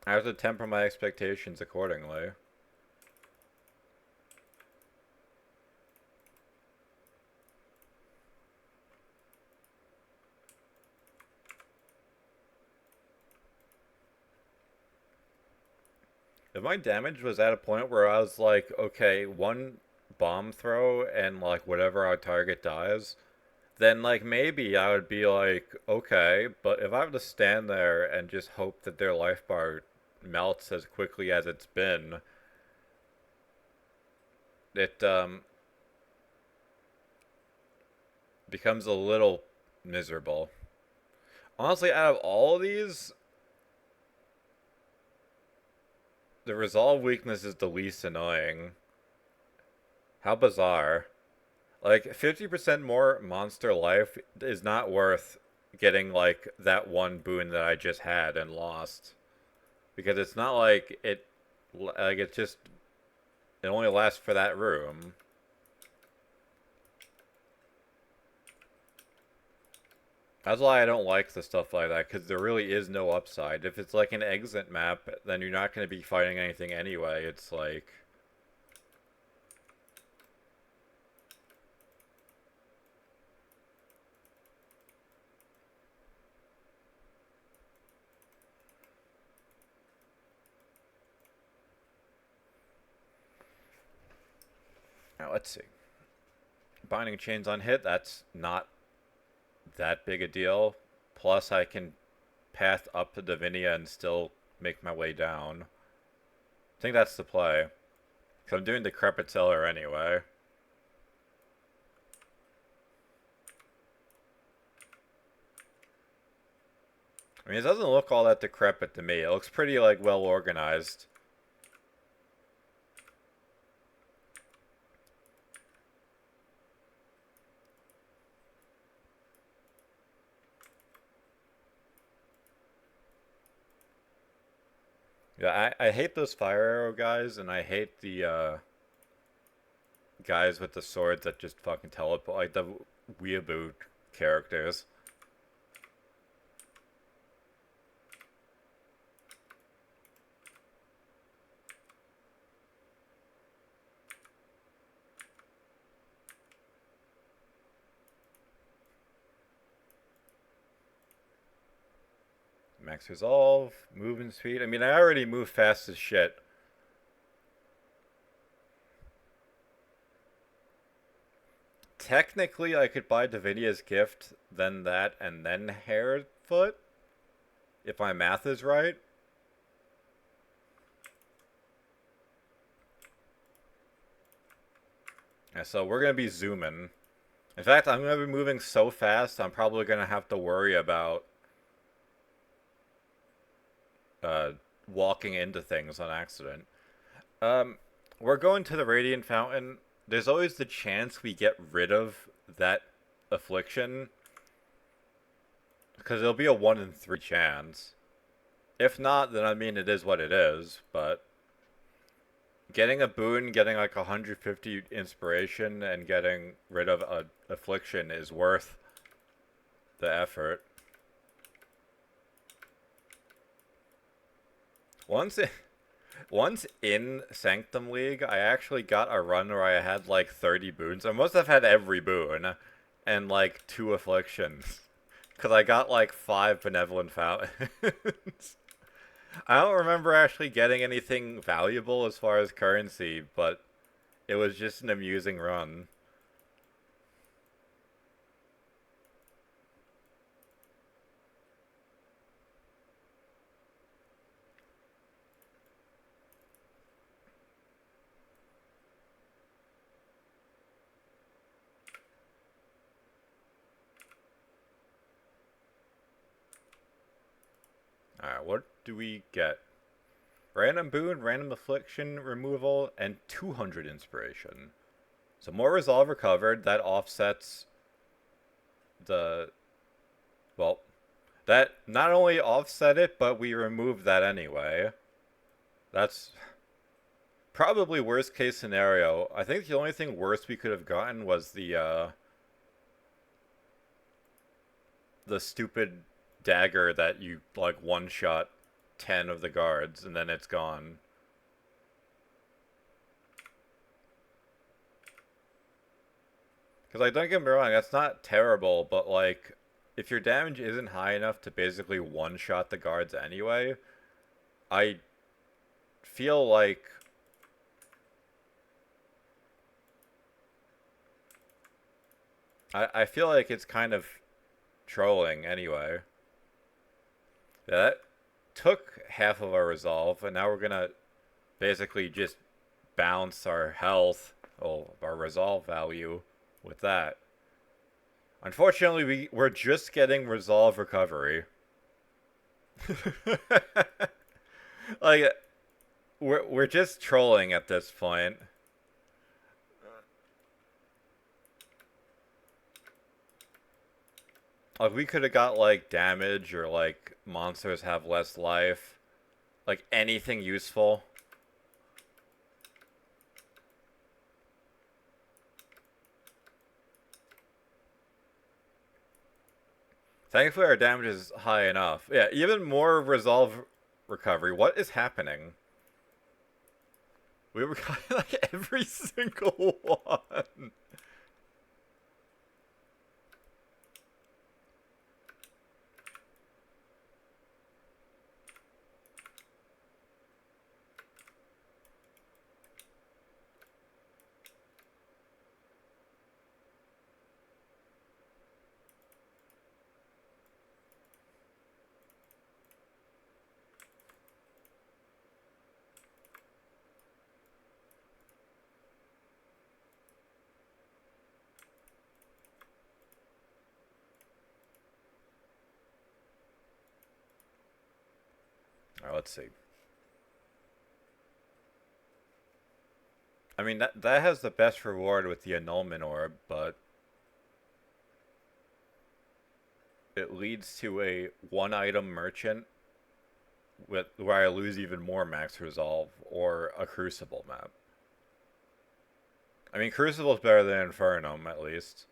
I have to temper my expectations accordingly. If my damage was at a point where I was like, okay, one bomb throw and like whatever our target dies, then like maybe I would be like, okay, but if I have to stand there and just hope that their life bar melts as quickly as it's been, it becomes a little miserable. Honestly, out of all of these, the resolve weakness is the least annoying. How bizarre. Like 50% more monster life is not worth getting like that one boon that I just had and lost. Because it's not like it just it only lasts for that room. That's why I don't like the stuff like that, because there really is no upside. If it's like an exit map, then you're not going to be fighting anything anyway. It's like now let's see. Binding chains on hit, that's not that big a deal. Plus I can path up to Divinia and still make my way down. I think that's the play. Because I'm doing Decrepit Cellar anyway. I mean, it doesn't look all that decrepit to me. It looks pretty, like, well organized. Yeah, I hate those fire arrow guys, and I hate the guys with the swords that just fucking teleport, like the weeaboo characters. Max resolve, movement speed. I mean, I already move fast as shit. Technically, I could buy Divinia's gift, then that, and then Harefoot, if my math is right. Yeah, so we're gonna be zooming. In fact, I'm gonna be moving so fast, I'm probably gonna have to worry about uh, walking into things on accident. Um, we're going to the Radiant Fountain. There's always the chance we get rid of that affliction, because it'll be a 1 in 3 chance. If not, then I mean it is what it is, but getting a boon, getting like 150 inspiration, and getting rid of a affliction is worth the effort. Once it, Once in Sanctum League, I actually got a run where I had like 30 boons. I must have had every boon and like 2 afflictions. Because I got like 5 Benevolent Fountains. I don't remember actually getting anything valuable as far as currency, but it was just an amusing run. Alright, what do we get? Random boon, random affliction removal, and 200 inspiration. So more resolve recovered, that offsets the... Well, that not only offset it, but we removed that anyway. That's probably worst case scenario. I think the only thing worse we could have gotten was the stupid dagger that you, like, one-shot 10 of the guards, and then it's gone. Because, like, don't get me wrong, that's not terrible, but, like, if your damage isn't high enough to basically one-shot the guards anyway, I feel like... I feel like it's kind of trolling anyway. Yeah, that took half of our resolve, and now we're gonna basically just bounce our health, or our resolve value, with that. Unfortunately, we're just getting resolve recovery. Like, we're just trolling at this point. Like, we could have got, like, damage, or, like, monsters have less life. Like, anything useful. Thankfully, our damage is high enough. Yeah, even more resolve recovery. What is happening? We were like every single one. Alright, let's see. I mean, that has the best reward with the annulment orb, but it leads to a one-item merchant where I lose even more max resolve, or a crucible map. I mean, crucible is better than Infernum, at least.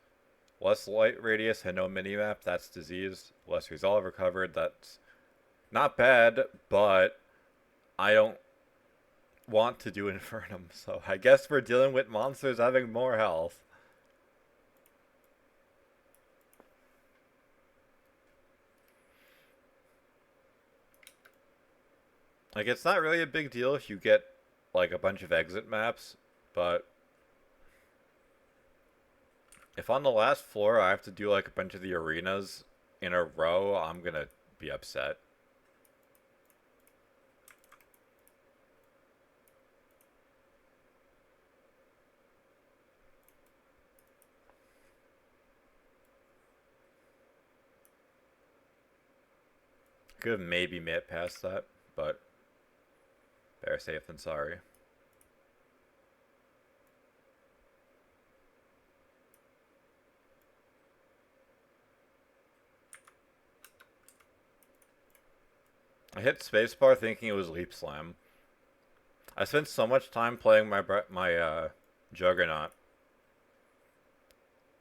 Less light radius and no minimap, that's disease. Less resolve recovered, that's not bad, but I don't want to do Infernum, so I guess we're dealing with monsters having more health. Like, it's not really a big deal if you get, like, a bunch of exit maps, but if on the last floor I have to do, like, a bunch of the arenas in a row, I'm gonna be upset. Could have maybe made it past that, but better safe than sorry. I hit spacebar thinking it was Leap Slam. I spent so much time playing my Juggernaut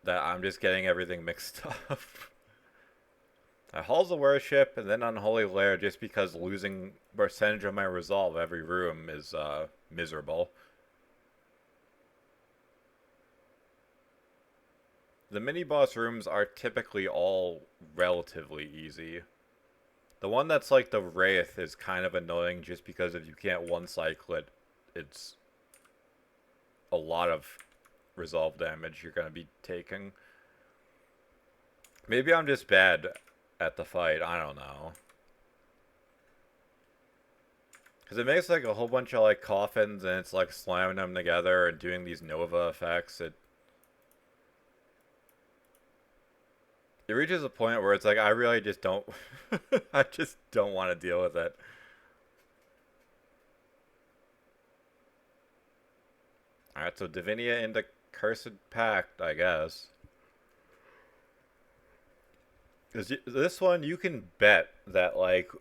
that I'm just getting everything mixed up. Halls of Worship and then Unholy Lair just because losing percentage of my resolve every room is miserable. The mini-boss rooms are typically all relatively easy. The one that's like the Wraith is kind of annoying just because if you can't one-cycle it, it's a lot of resolve damage you're going to be taking. Maybe I'm just bad at the fight, I don't know. Because it makes like a whole bunch of like coffins and it's like slamming them together and doing these Nova effects. It It reaches a point where it's like I really just don't I just don't want to deal with it. Alright, so Divinia into Cursed Pact, I guess. This one, you can bet that, like,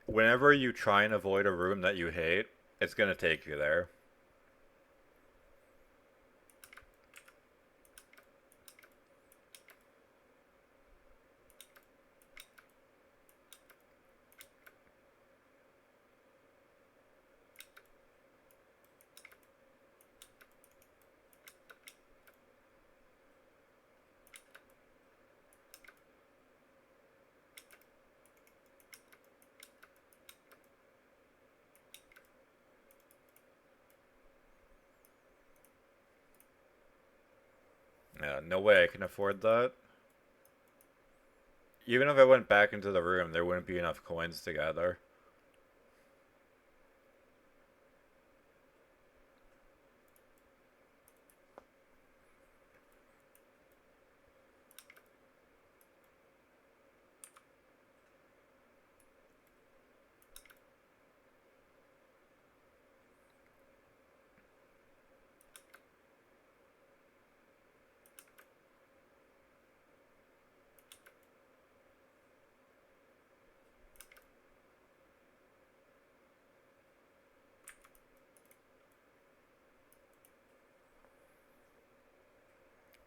whenever you try and avoid a room that you hate, it's gonna take you there. Yeah, no way I can afford that. Even if I went back into the room, there wouldn't be enough coins to gather.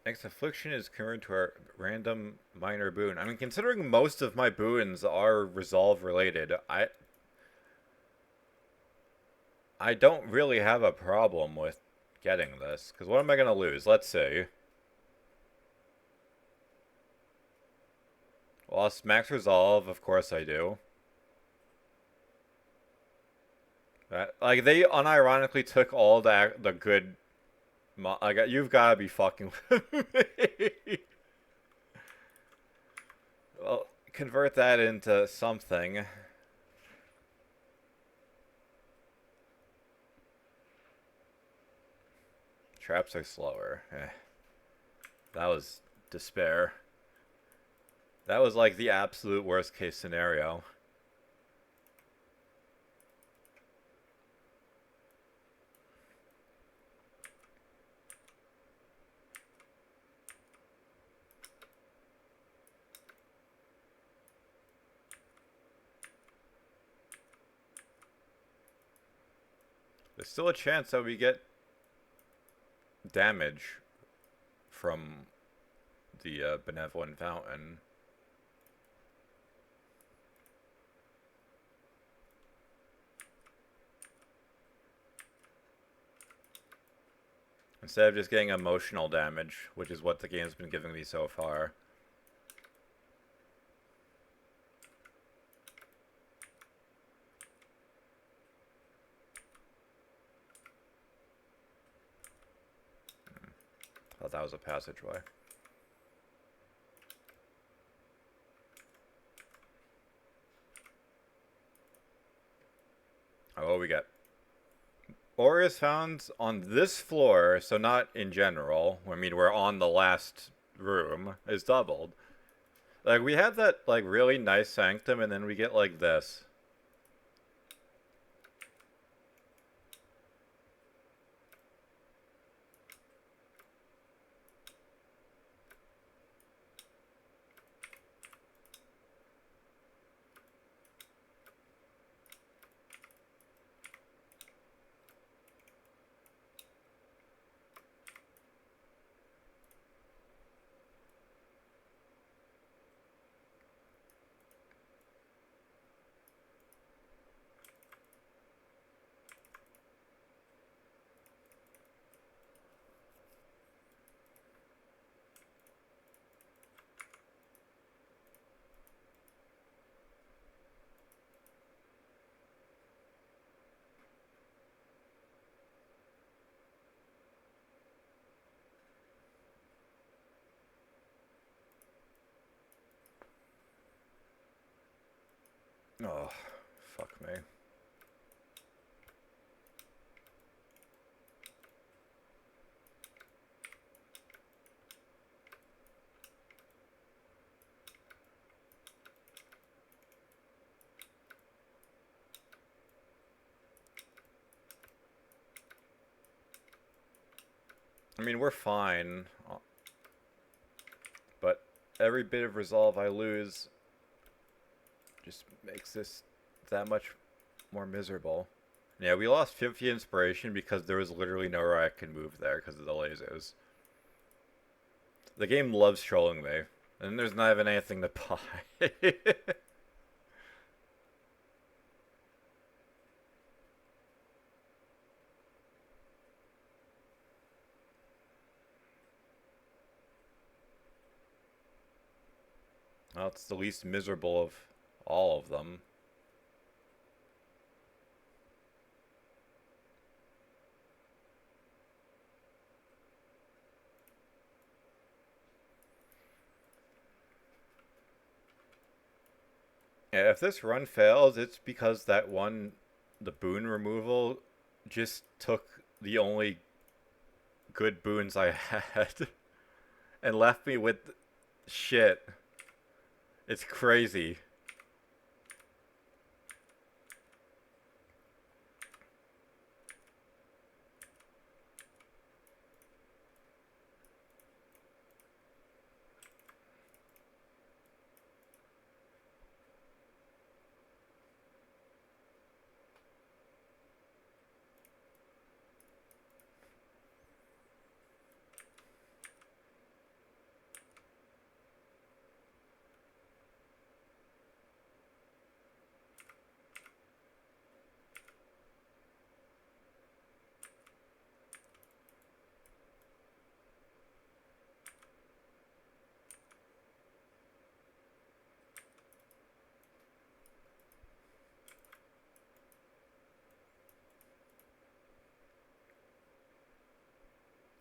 Next affliction is converted to our random minor boon. I mean, considering most of my boons are resolve related, I don't really have a problem with getting this. Because what am I going to lose? Let's see. Lost max resolve, of course I do. Like, they unironically took all the good... Like, you've got to be fucking with me. Well, convert that into something. Traps are slower. That was despair. That was like the absolute worst case scenario. There's still a chance that we get damage from the Benevolent Fountain. Instead of just getting emotional damage, which is what the game's been giving me so far. Thought that was a passageway. Oh, what we got? Ore is found on this floor, so not in general. I mean, we're on the last room. Is doubled. Like, we had that, like, really nice sanctum, and then we get, like, this. Oh, fuck me. mean, we're fine. But every bit of resolve I lose just makes this that much more miserable. Yeah, we lost 50 inspiration because there was literally nowhere I could move there because of the lasers. The game loves trolling me. And there's not even anything to buy. Well, it's the least miserable of all of them. Yeah, if this run fails, it's because that one, the boon removal, just took the only good boons I had and left me with shit. It's crazy.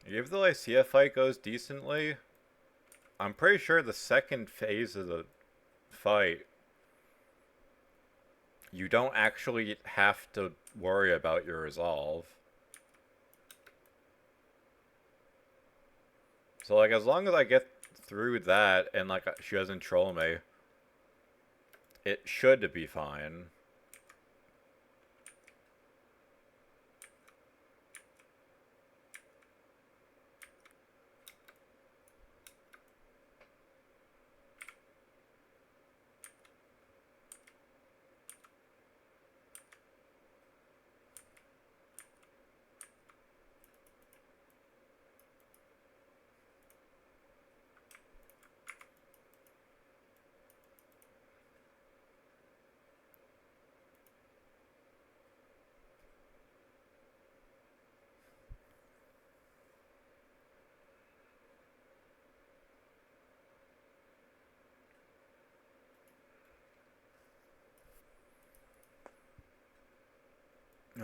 If the Lycia fight goes decently, I'm pretty sure the second phase of the fight, you don't actually have to worry about your resolve. So, like, as long as I get through that and, like, she doesn't troll me, it should be fine.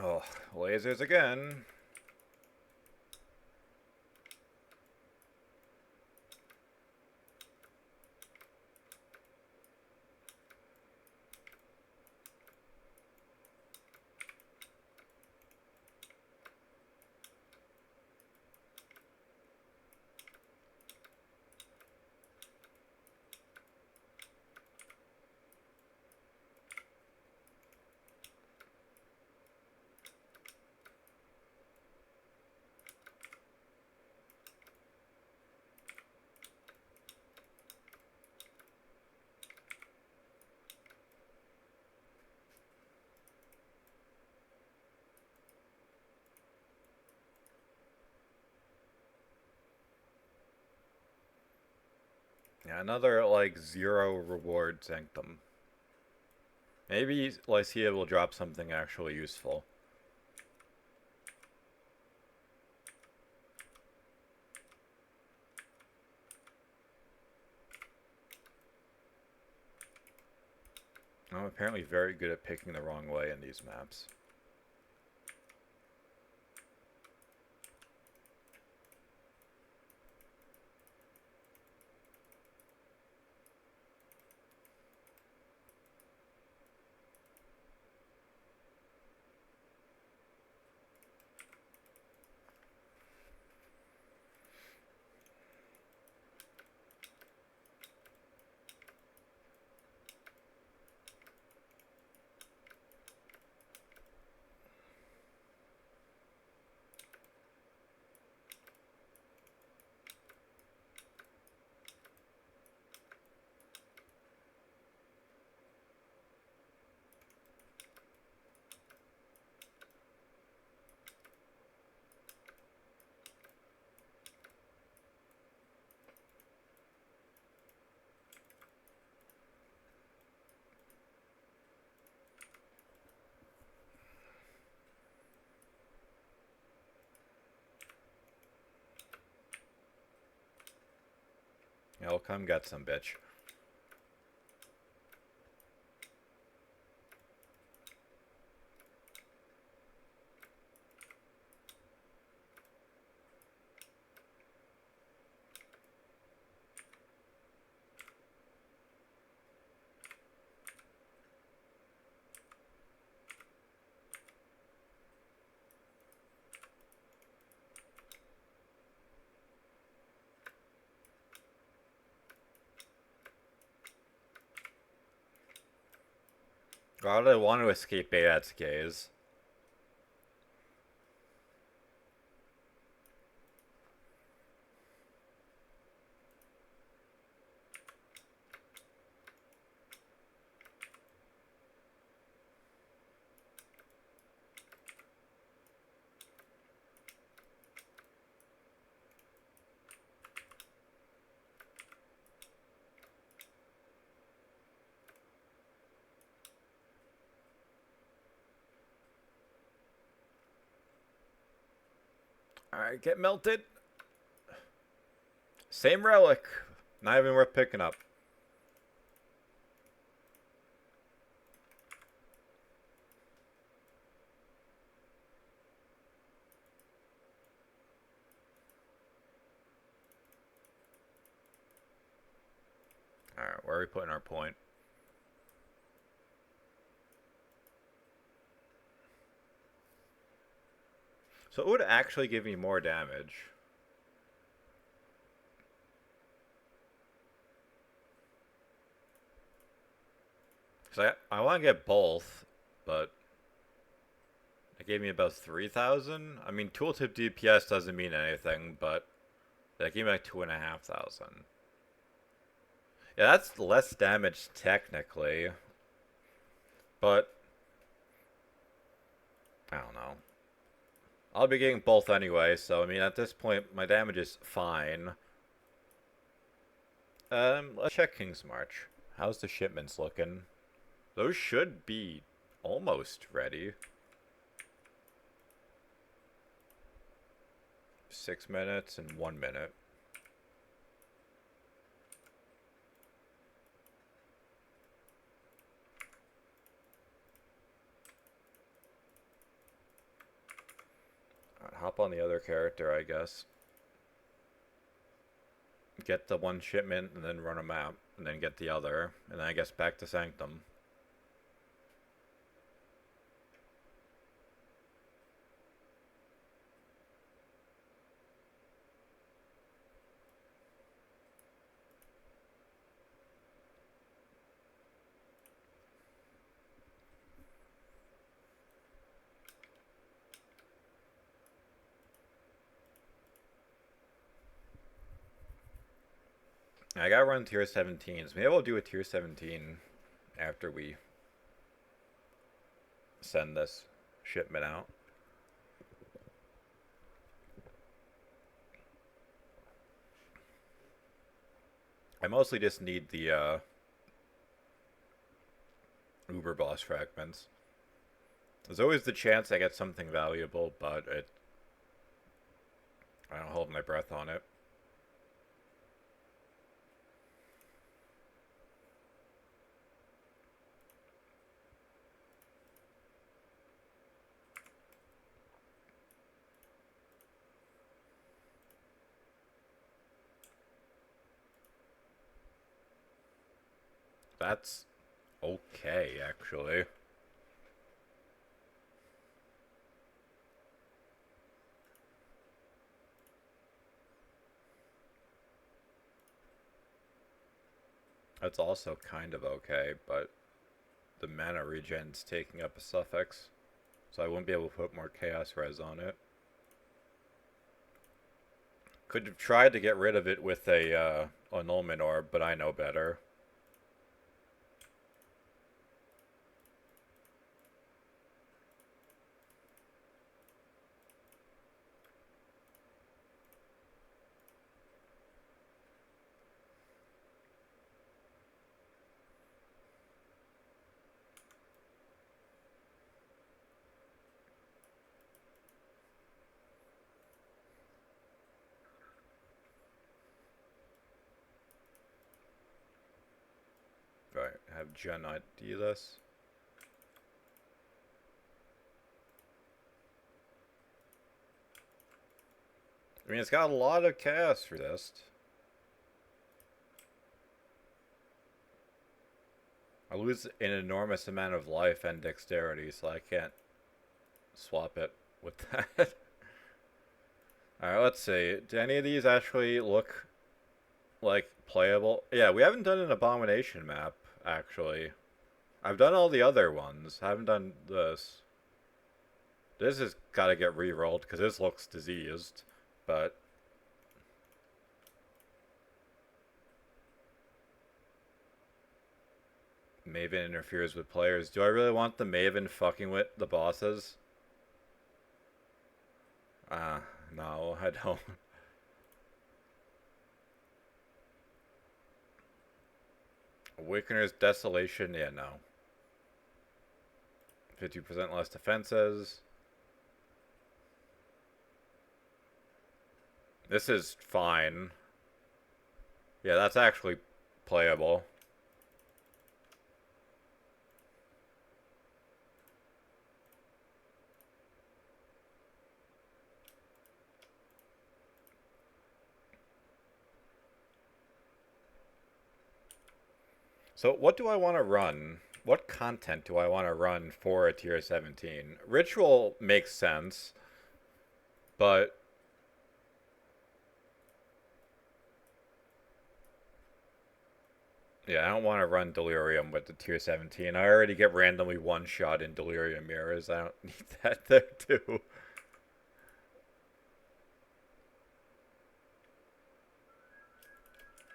Oh, lasers again. Yeah, another, like, 0 reward Sanctum. Maybe Lycia will drop something actually useful. I'm apparently very good at picking the wrong way in these maps. I'll come get some, bitch. God, I want to escape Bayat's gaze. Alright, get melted. Same relic. Not even worth picking up. Alright, where are we putting our point? So it would actually give me more damage. Because I want to get both, but it gave me about 3,000. I mean, tooltip DPS doesn't mean anything, but that gave me like 2,500. Yeah, that's less damage technically, but I don't know. I'll be getting both anyway, so I mean, at this point, my damage is fine. Let's check King's March. How's the shipments looking? Those should be almost ready. 6 minutes and 1 minute. Alright, hop on the other character, I guess. Get the one shipment and then run a map, and then get the other, and then I guess back to Sanctum. I gotta run tier 17s. Maybe we'll do a tier 17 after we send this shipment out. I mostly just need the Uber boss fragments. There's always the chance I get something valuable, but I don't hold my breath on it. That's okay, actually. That's also kind of okay, but the mana regen's taking up a suffix, so I wouldn't be able to put more chaos res on it. Could have tried to get rid of it with a annulment orb, but I know better. have Gen ID this. I mean, it's got a lot of chaos resist. I lose an enormous amount of life and dexterity, so I can't swap it with that. Alright, let's see. Do any of these actually look like playable? Yeah, we haven't done an Abomination map, actually. I've done all the other ones. I haven't done this. This has got to get re-rolled because this looks diseased, but Maven interferes with players. Do I really want the Maven fucking with the bosses? No, I don't. Awakener's Desolation, yeah, no. 50% less defenses. This is fine. Yeah, that's actually playable. So what do I want to run? What content do I want to run for a tier 17? Ritual makes sense, but yeah, I don't want to run Delirium with the tier 17. I already get randomly one-shot in Delirium Mirrors. I don't need that there too.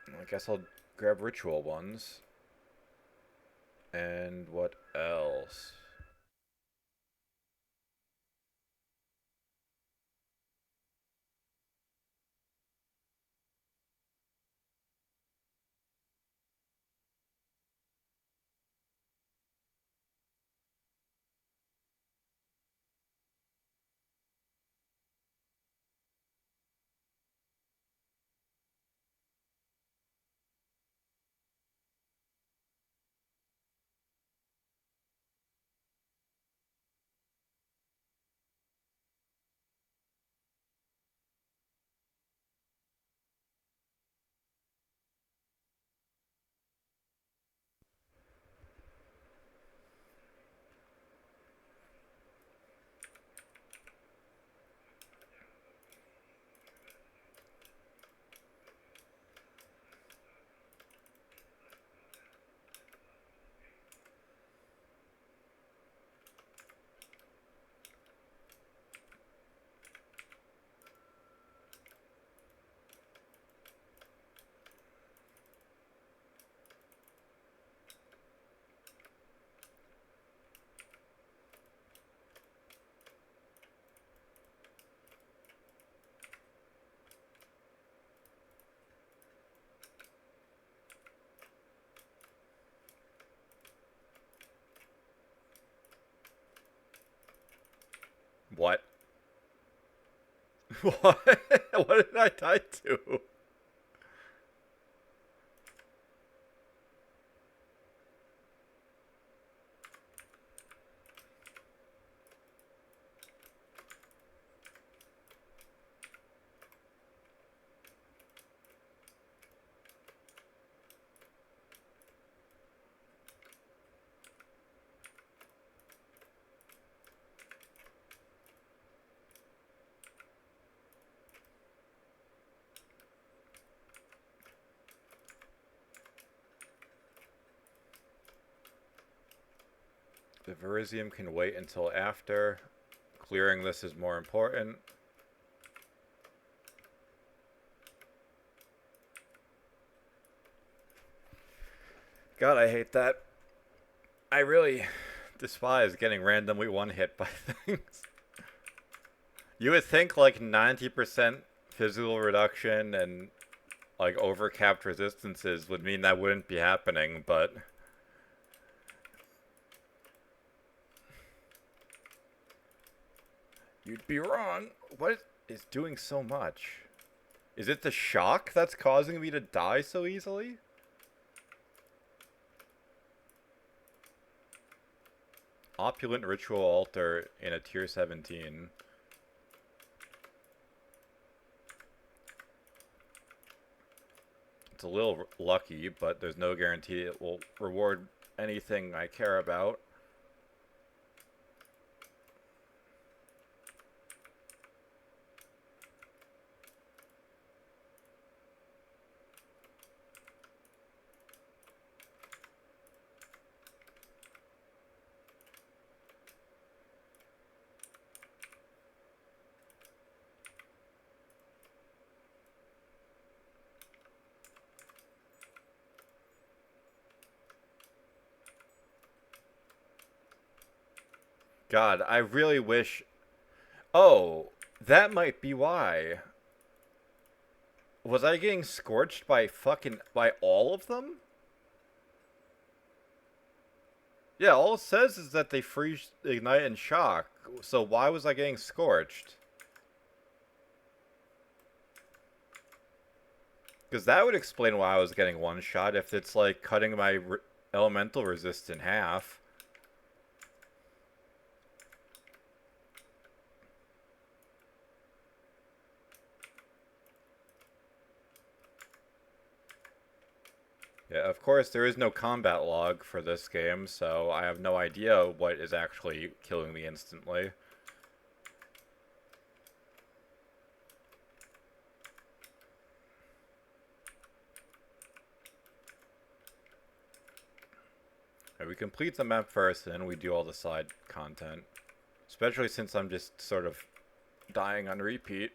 I guess I'll grab Ritual ones. And what else? What? What? What did I tie to? The Verisium can wait until after. Clearing this is more important. God, I hate that. I really despise getting randomly one-hit by things. You would think like 90% physical reduction and like overcapped resistances would mean that wouldn't be happening, but you'd be wrong. What is doing so much? Is it the shock that's causing me to die so easily? Opulent Ritual Altar in a tier 17. It's a little lucky, but there's no guarantee it will reward anything I care about. God, I really wish... Oh, that might be why. Was I getting scorched by by all of them? Yeah, all it says is that they freeze, ignite, and shock. So why was I getting scorched? Because that would explain why I was getting one shot if it's like cutting my elemental resist in half. Yeah, of course, there is no combat log for this game, so I have no idea what is actually killing me instantly. Right, we complete the map first, and then we do all the side content. Especially since I'm just sort of dying on repeat.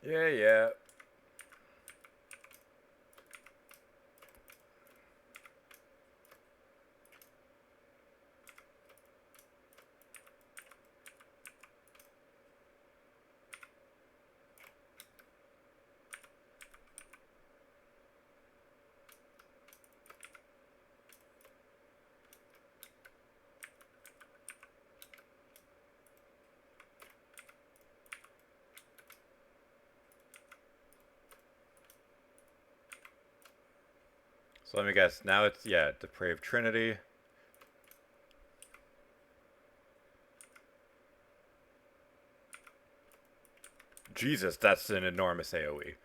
Yeah, yeah. So let me guess. Now it's, yeah, Depraved Trinity. Jesus, that's an enormous AoE.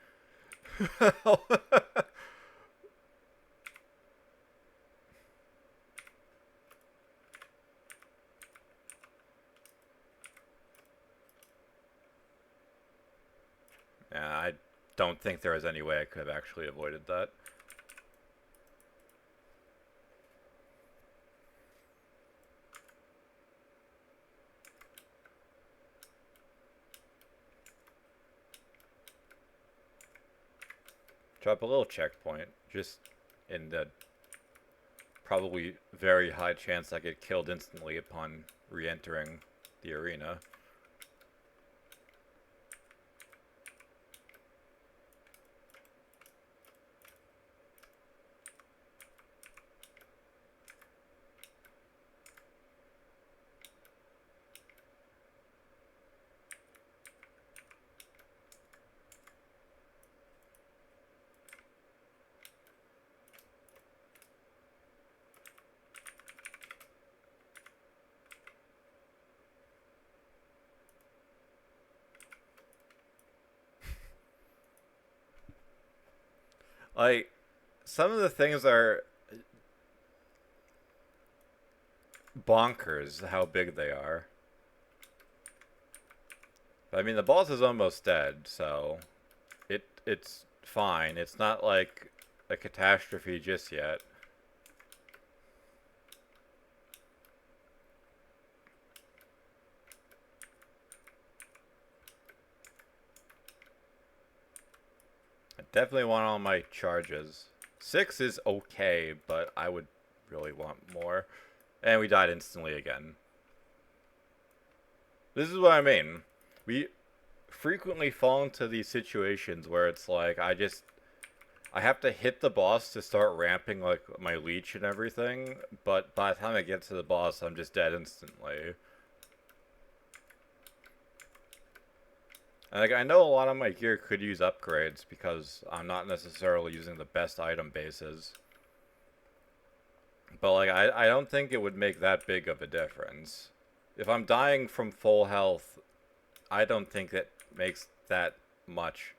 And I don't think there was any way I could have actually avoided that. Drop a little checkpoint, just in the probably very high chance I get killed instantly upon re-entering the arena. Like, some of the things are bonkers how big they are. But, I mean, the boss is almost dead, so it's fine. It's not like a catastrophe just yet. I definitely want all my charges. 6 is okay, but I would really want more. And we died instantly again. This is what I mean. We frequently fall into these situations where it's like I have to hit the boss to start ramping like my leech and everything, but by the time I get to the boss, I'm just dead instantly. And like I know a lot of my gear could use upgrades because I'm not necessarily using the best item bases. But like I don't think it would make that big of a difference. If I'm dying from full health, I don't think that makes that much.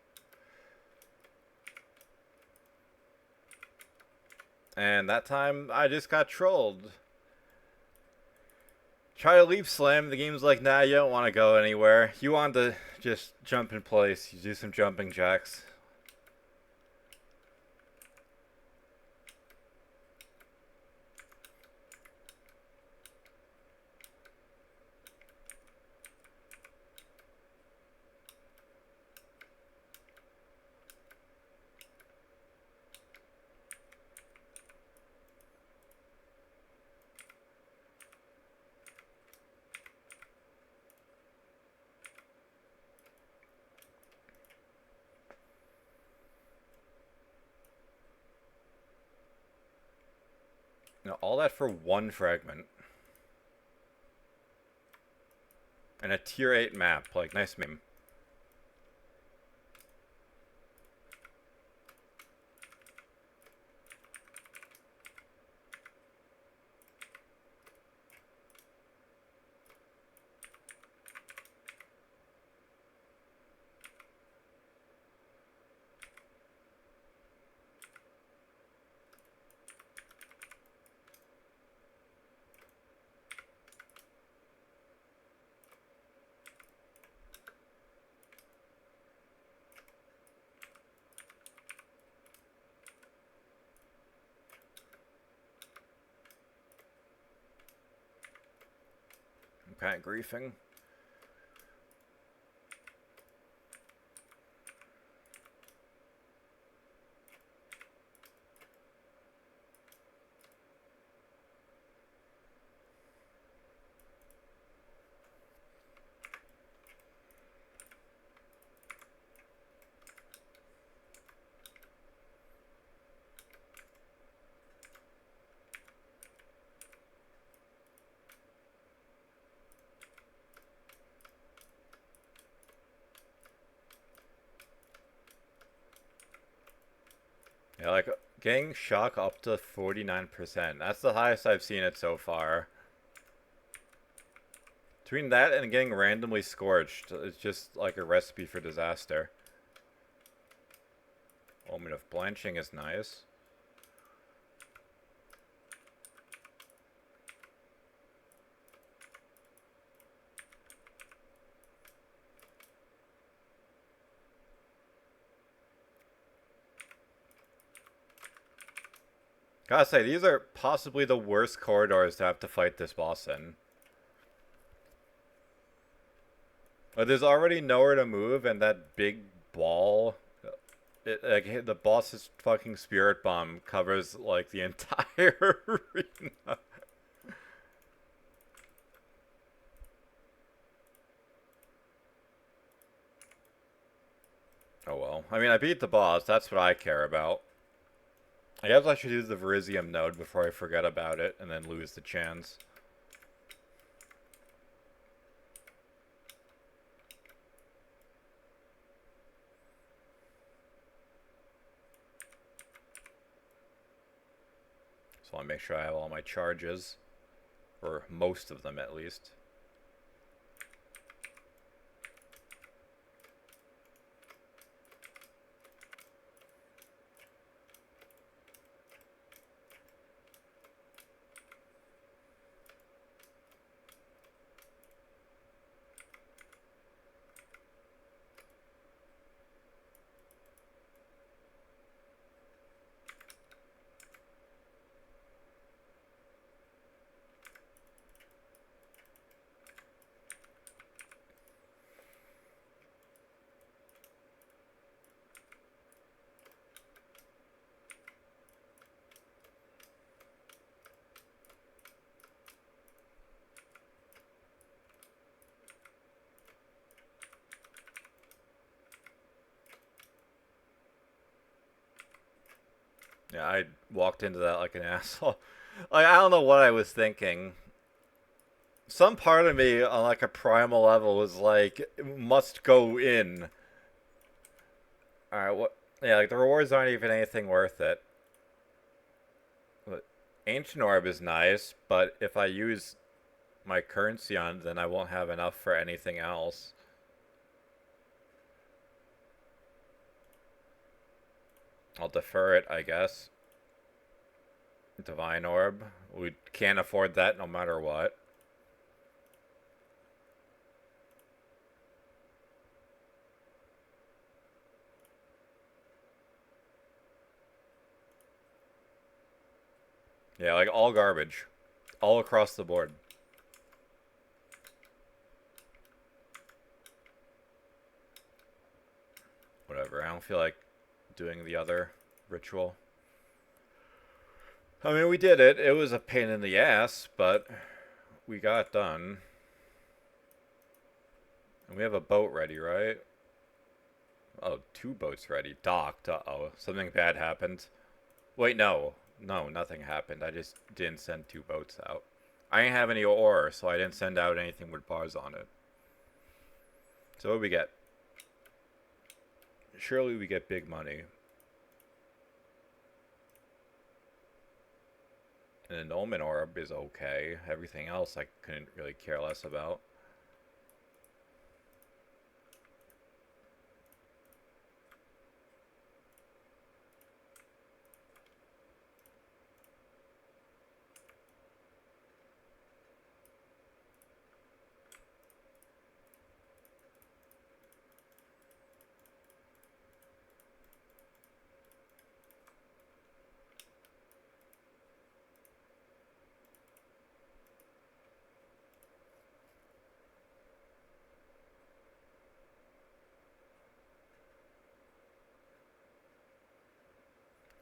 And that time, I just got trolled. Try to leap slam, the game's like, nah, you don't want to go anywhere. You want to just jump in place, you do some jumping jacks. You know, all that for one fragment. And a tier 8 map, like, nice meme. I'm kind of griefing. Yeah, like, getting shock up to 49%. That's the highest I've seen it so far. Between that and getting randomly scorched, it's just like a recipe for disaster. Omen of Blanching is nice. Gotta say, these are possibly the worst corridors to have to fight this boss in. But there's already nowhere to move, and that big ball, like the boss's fucking spirit bomb covers like the entire arena. Oh well. I mean, I beat the boss. That's what I care about. I guess I should use the Verizium node before I forget about it and then lose the chance. So I want to make sure I have all my charges. Or most of them, at least. Yeah, I walked into that like an asshole. Like, I don't know what I was thinking. Some part of me on like a primal level was like, must go in. Alright, what? Yeah, like the rewards aren't even anything worth it. But Ancient Orb is nice, but if I use my currency on, then I won't have enough for anything else. I'll defer it, I guess. Divine Orb. We can't afford that no matter what. Yeah, like all garbage. All across the board. Whatever, I don't feel like doing the other ritual. I mean, we did it. It was a pain in the ass, but we got it done. And we have a boat ready, right? Oh, 2 boats ready. Docked. Uh-oh. Something bad happened. Wait, no. No, nothing happened. I just didn't send 2 boats out. I didn't have any ore, so I didn't send out anything with bars on it. So what do we get? Surely we get big money. And an Omen Orb is okay. Everything else I couldn't really care less about.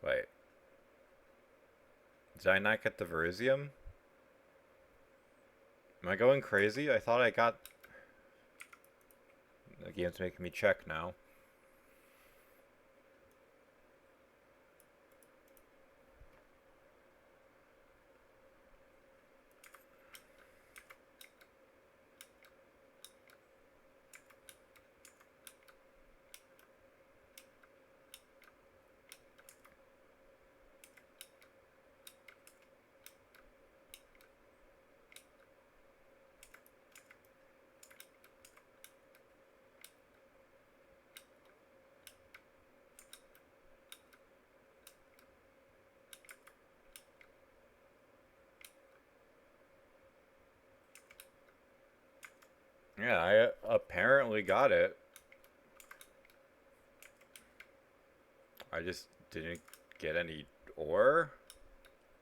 Wait. Did I not get the Verizium? Am I going crazy? I thought I got... The game's making me check now. Yeah, I apparently got it. I just didn't get any ore.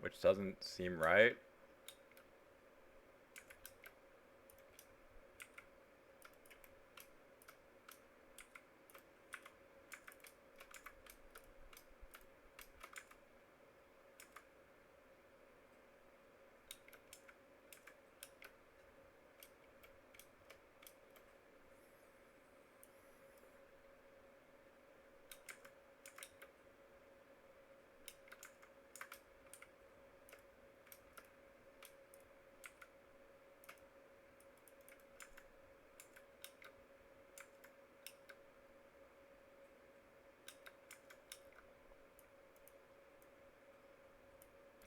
which doesn't seem right.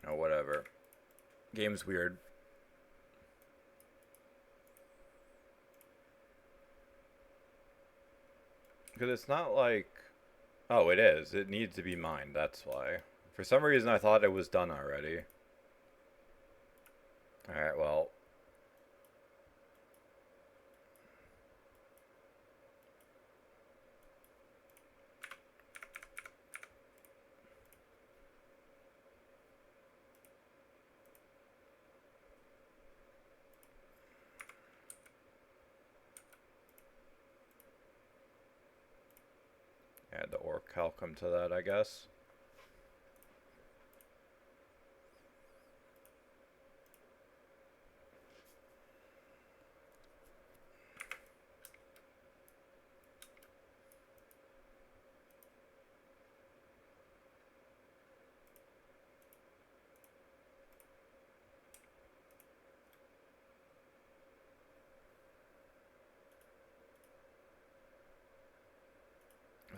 Oh, whatever. Game's weird. Because it's not like... Oh, it is. It needs to be mined, that's why. For some reason, I thought it was done already. Alright, well... Add the orichalcum to that, I guess.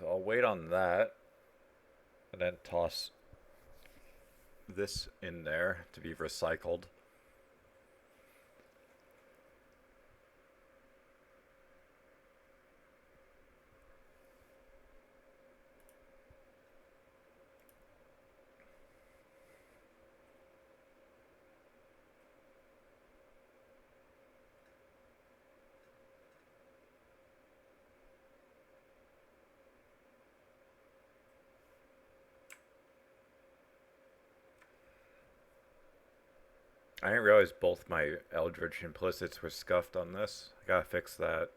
So I'll wait on that. And then toss this in there to be recycled. I didn't realize both my Eldritch implicits were scuffed on this. I gotta fix that.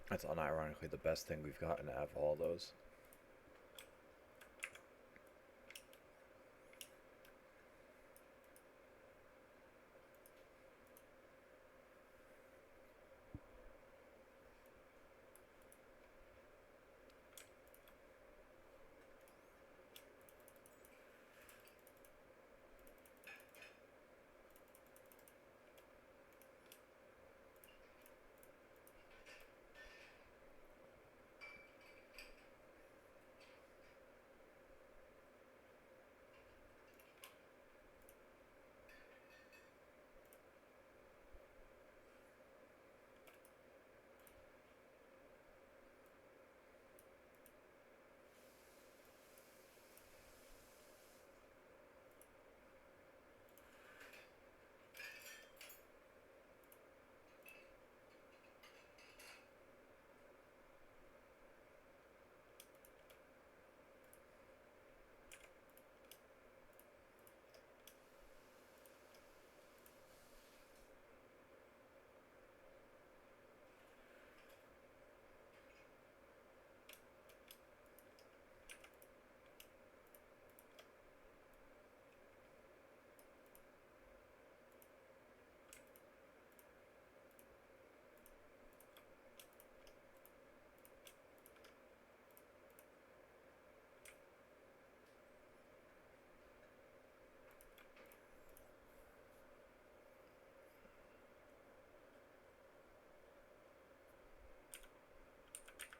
That's unironically the best thing we've gotten out of all those.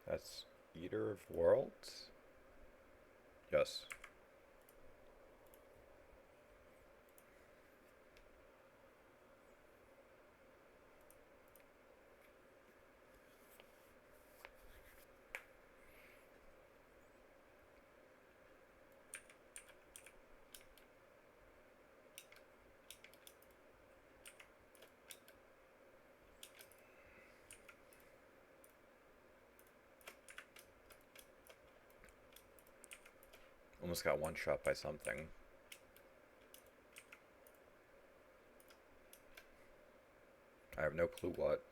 That's Eater of Worlds? Yes. Almost got one shot by something. I have no clue what.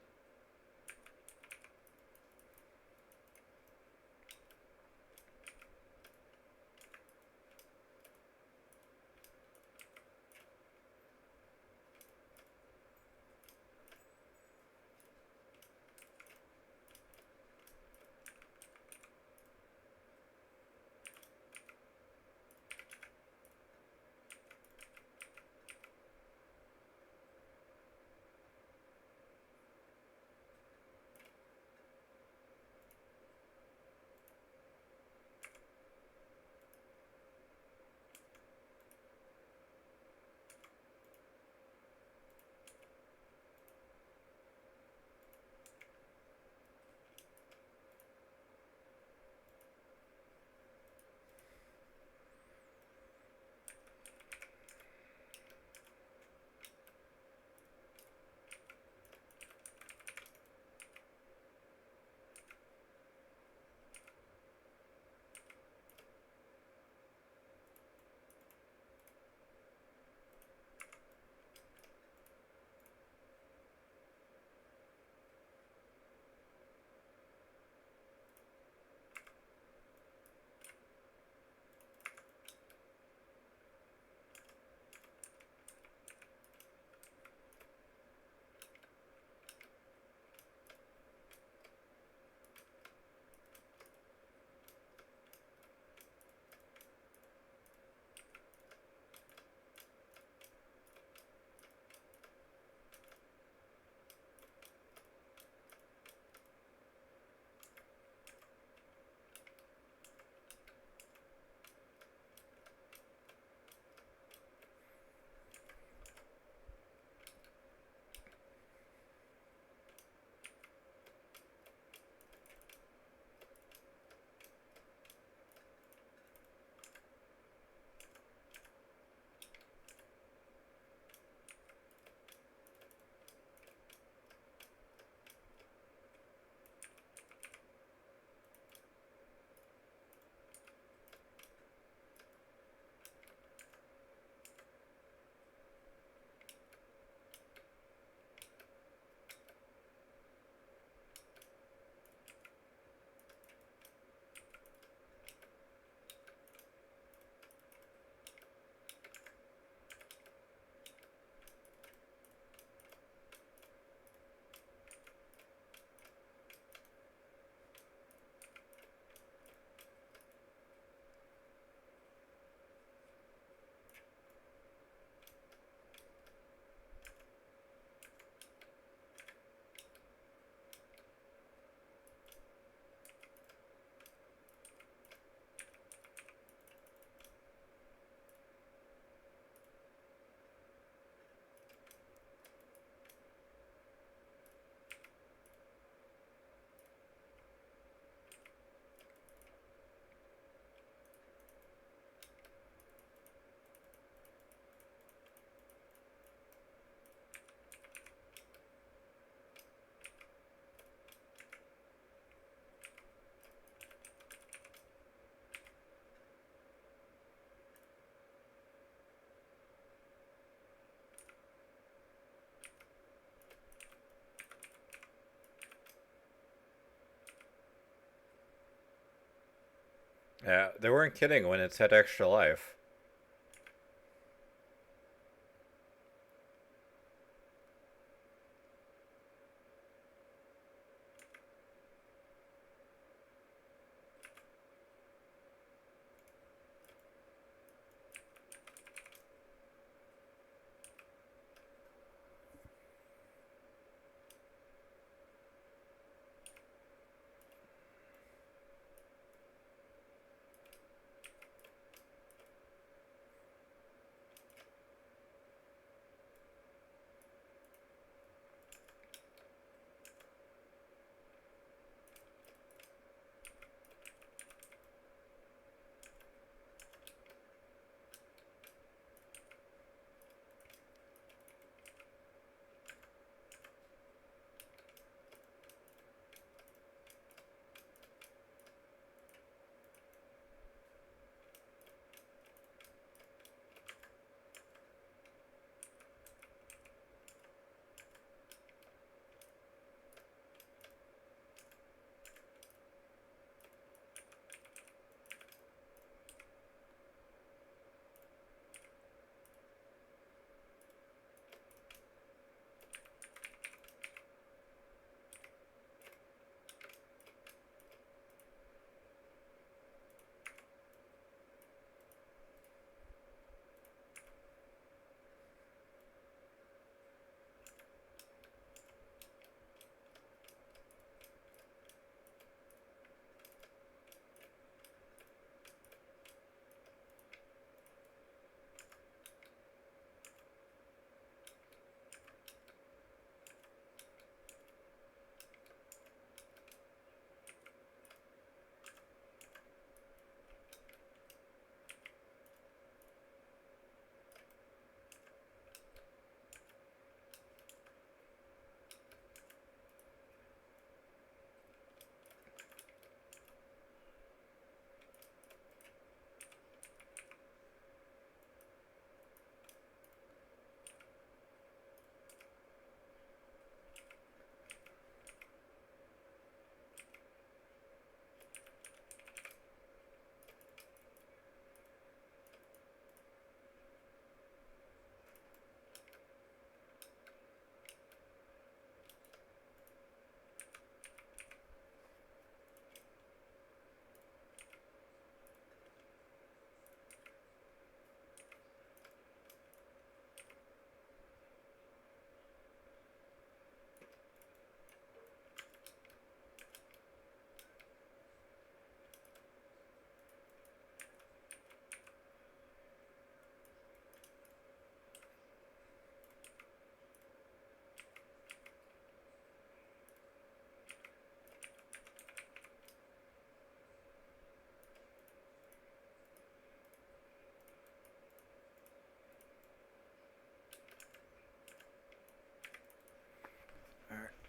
Yeah, they weren't kidding when it said extra life.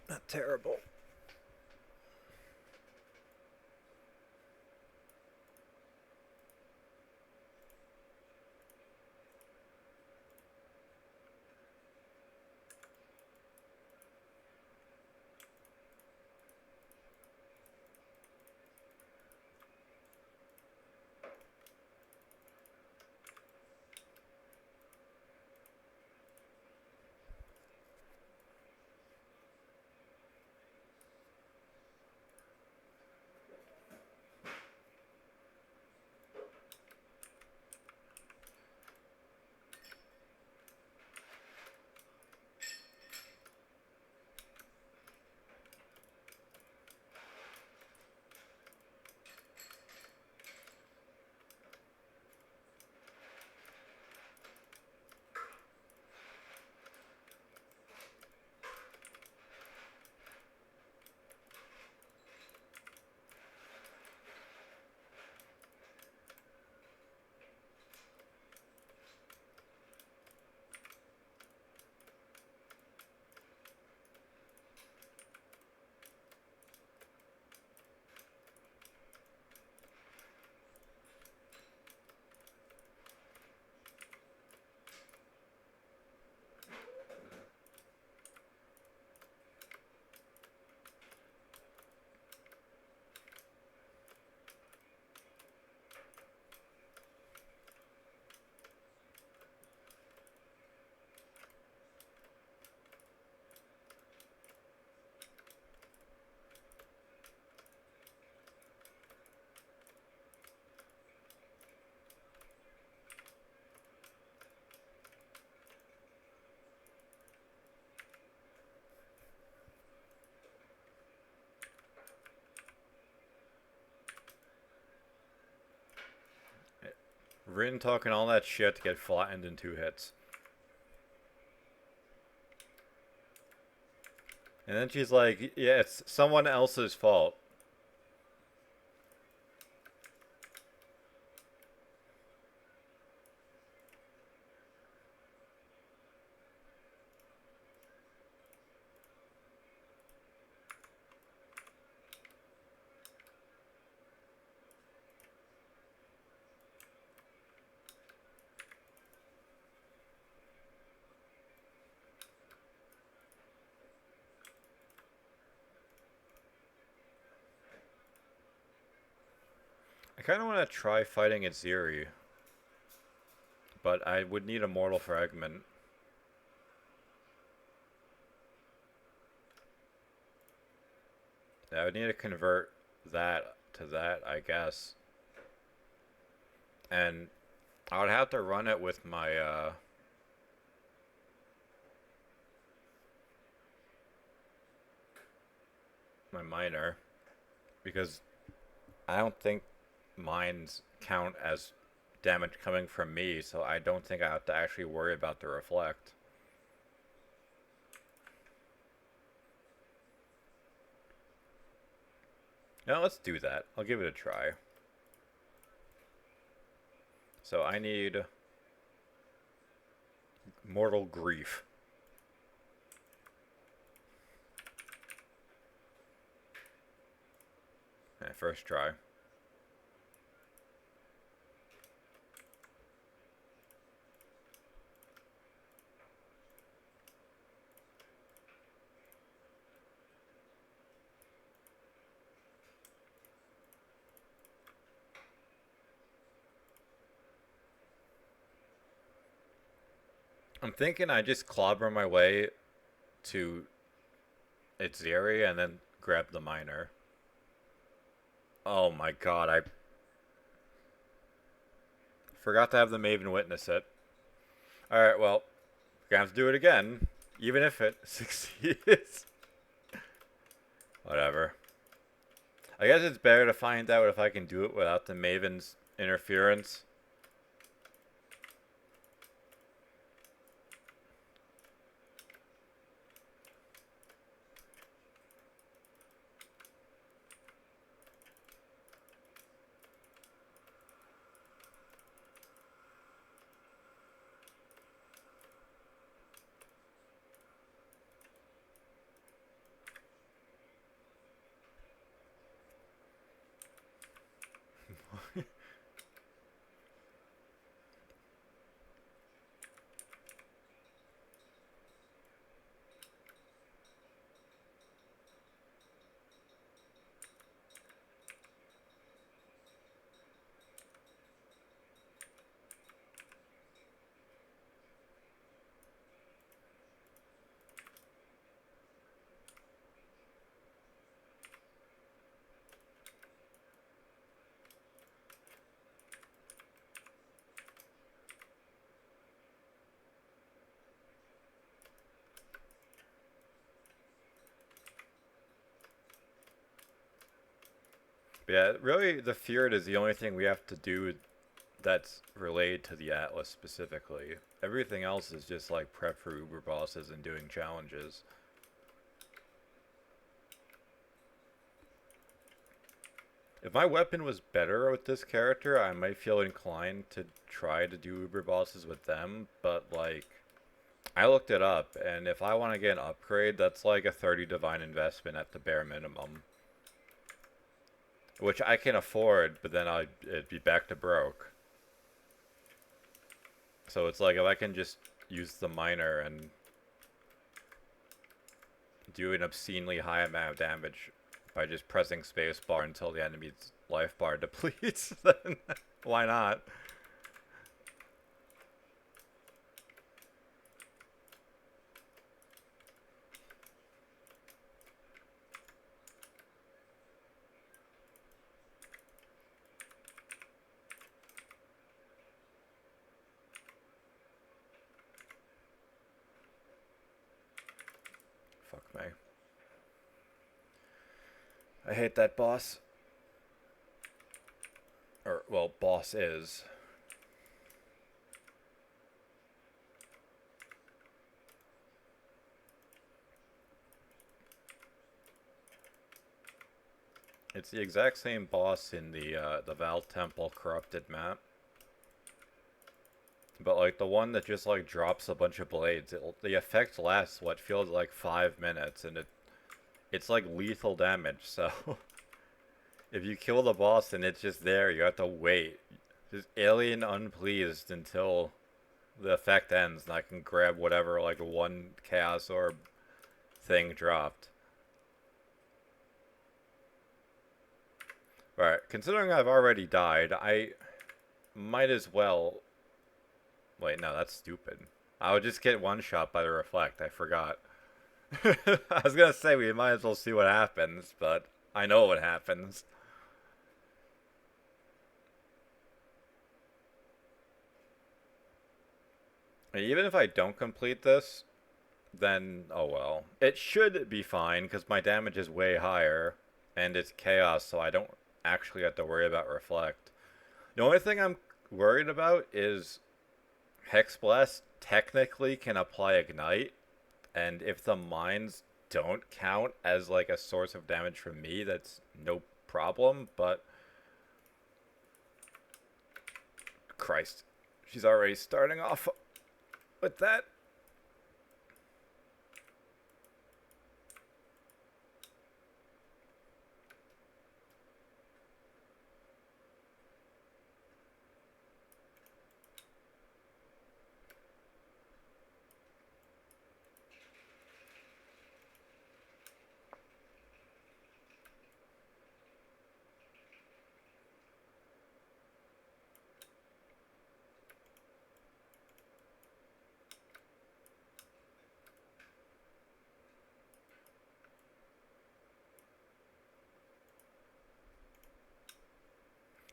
Not terrible. Rin talking all that shit to get flattened in 2 hits. And then she's like, yeah, it's someone else's fault. I kind of want to try fighting Aziri, but I would need a Mortal Fragment. I would need to convert that to that, I guess. And I would have to run it with my, my miner, because I don't think mines count as damage coming from me, so I don't think I have to actually worry about the reflect. Now let's do that. I'll give it a try. So I need Mortal Grief. Okay, first try. I'm thinking I just clobber my way to its area and then grab the miner. Oh my god, I forgot to have the Maven witness it. Alright, well, we're gonna have to do it again, even if it succeeds. Whatever. I guess it's better to find out if I can do it without the Maven's interference. But yeah, really, the Fjord is the only thing we have to do that's related to the Atlas specifically. Everything else is just like prep for Uber bosses and doing challenges. If my weapon was better with this character, I might feel inclined to try to do Uber bosses with them, but like, I looked it up, and if I want to get an upgrade, that's like a 30 divine investment at the bare minimum. Which I can afford, but then it'd be back to broke. So it's like if I can just use the miner and do an obscenely high amount of damage by just pressing spacebar until the enemy's life bar depletes, then why not? Fuck me. I hate that boss. Or, well, boss is. It's the exact same boss in the Val Temple Corrupted map. But like the one that just like drops a bunch of blades, the effect lasts what feels like 5 minutes, and it's like lethal damage. So if you kill the boss and it's just there, you have to wait, just alien unpleased until the effect ends, and I can grab whatever like one chaos orb thing dropped. Alright, considering I've already died, I might as well... Wait, no, that's stupid. I would just get one shot by the reflect, I forgot. I was gonna say we might as well see what happens, but I know what happens. Even if I don't complete this, then oh well. It should be fine, because my damage is way higher, and it's chaos, so I don't actually have to worry about reflect. The only thing I'm worried about is Hex Blast technically can apply Ignite, and if the mines don't count as like a source of damage for me, that's no problem, but... Christ. She's already starting off with that.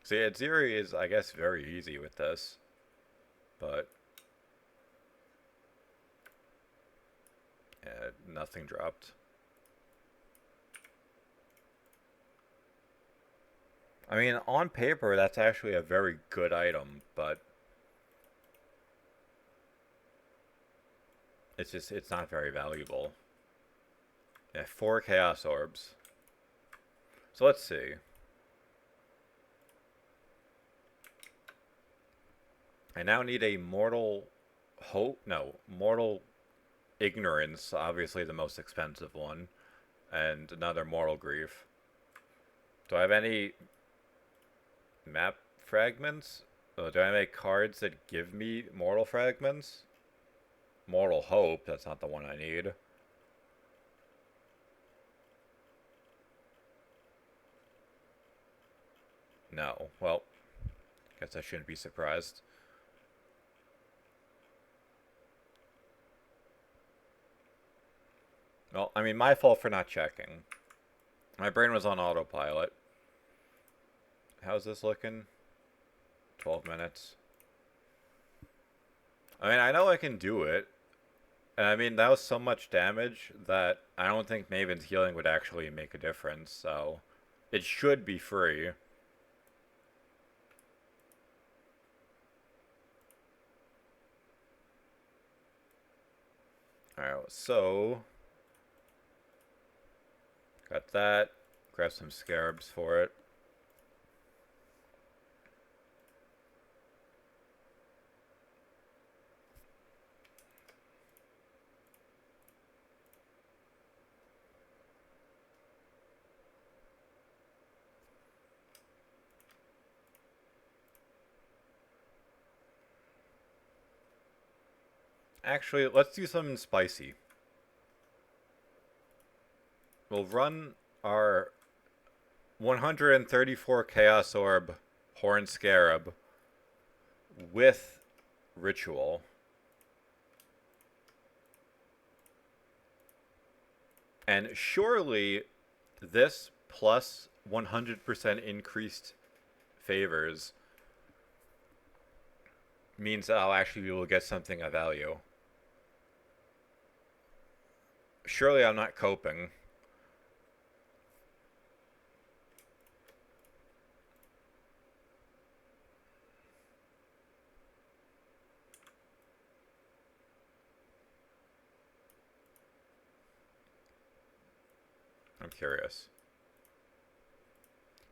See, Adziri is, I guess, very easy with this, but yeah, nothing dropped. I mean, on paper, that's actually a very good item, but it's not very valuable. Yeah, 4 Chaos Orbs. So let's see. I now need a Mortal Hope? No, Mortal Ignorance, obviously the most expensive one, and another Mortal Grief. Do I have any map fragments? Do I make cards that give me Mortal Fragments? Mortal Hope, that's not the one I need. No, well, guess I shouldn't be surprised. Well, I mean, my fault for not checking. My brain was on autopilot. How's this looking? 12 minutes. I mean, I know I can do it. And I mean, that was so much damage that I don't think Maven's healing would actually make a difference, so... It should be free. Alright, so got that. Grab some scarabs for it. Actually, let's do something spicy. We'll run our 134 Chaos Orb Horn Scarab with Ritual. And surely this plus 100% increased favors means that I'll actually be able to get something of value. Surely I'm not coping. I'm curious.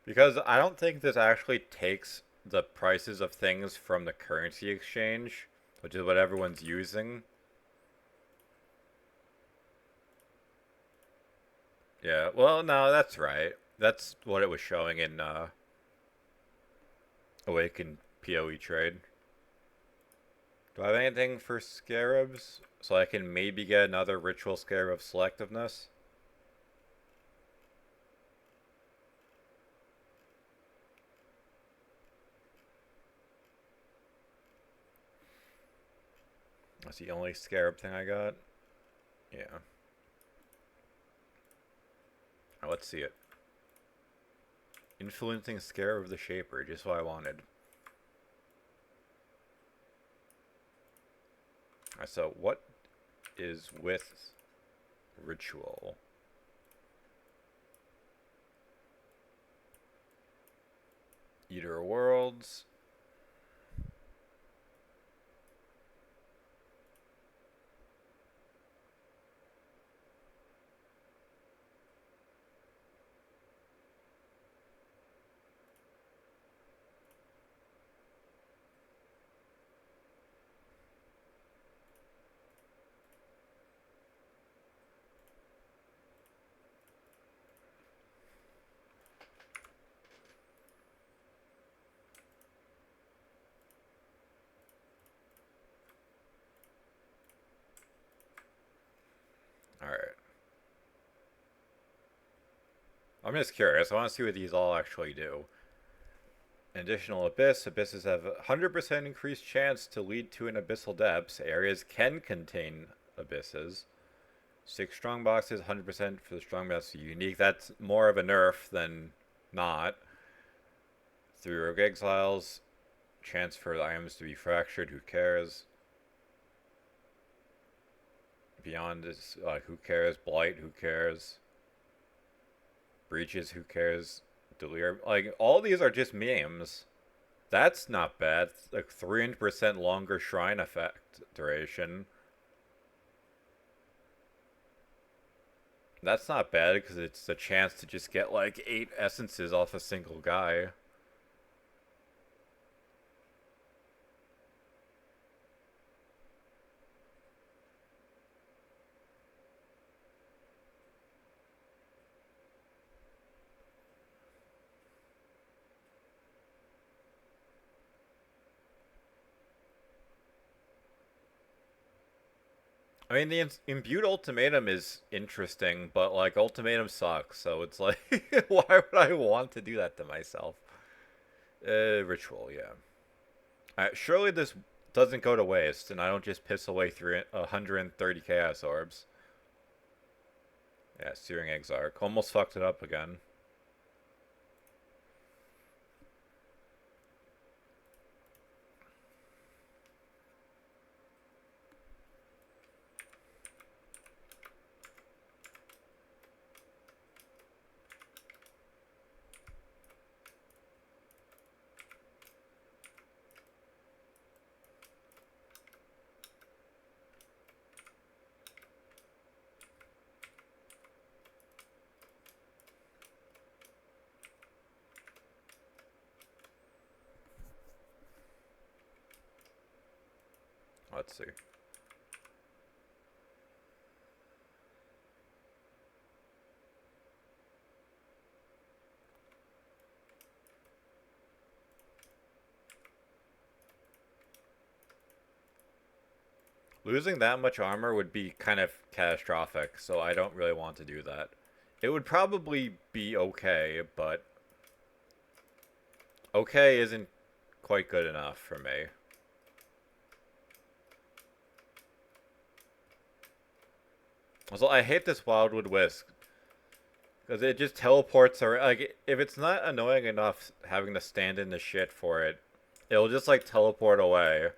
Because I don't think this actually takes the prices of things from the currency exchange, which is what everyone's using. Yeah, well, no, that's right. That's what it was showing in Awakened PoE trade. Do I have anything for scarabs? So I can maybe get another ritual scarab of selectiveness? That's the only scarab thing I got? Yeah. Now let's see it. Influencing Scarab of the Shaper, just what I wanted. Alright, so what is with Ritual? Eater of Worlds. Alright. I'm just curious. I want to see what these all actually do. Additional Abyss. Abysses have a 100% increased chance to lead to an abyssal depths. Areas can contain abysses. 6 strong boxes, 100% for the strong box unique. That's more of a nerf than not. 3 Rogue Exiles. Chance for the items to be fractured. Who cares? Beyond is who cares? Blight. Who cares? Breaches. Who cares? Delirium. Like all these are just memes. That's not bad. It's like 300% longer shrine effect duration. That's not bad because it's a chance to just get like 8 essences off a single guy. I mean, the imbued ultimatum is interesting, but like ultimatum sucks, so it's like, why would I want to do that to myself? Ritual, yeah. Surely this doesn't go to waste, and I don't just piss away 130 Chaos Orbs. Yeah, Searing Exarch. Almost fucked it up again. Let's see. Losing that much armor would be kind of catastrophic, so I don't really want to do that. It would probably be okay, but okay isn't quite good enough for me. Also, I hate this Wildwood Whisk because it just teleports or like if it's not annoying enough having to stand in the shit for it, it'll just like teleport away.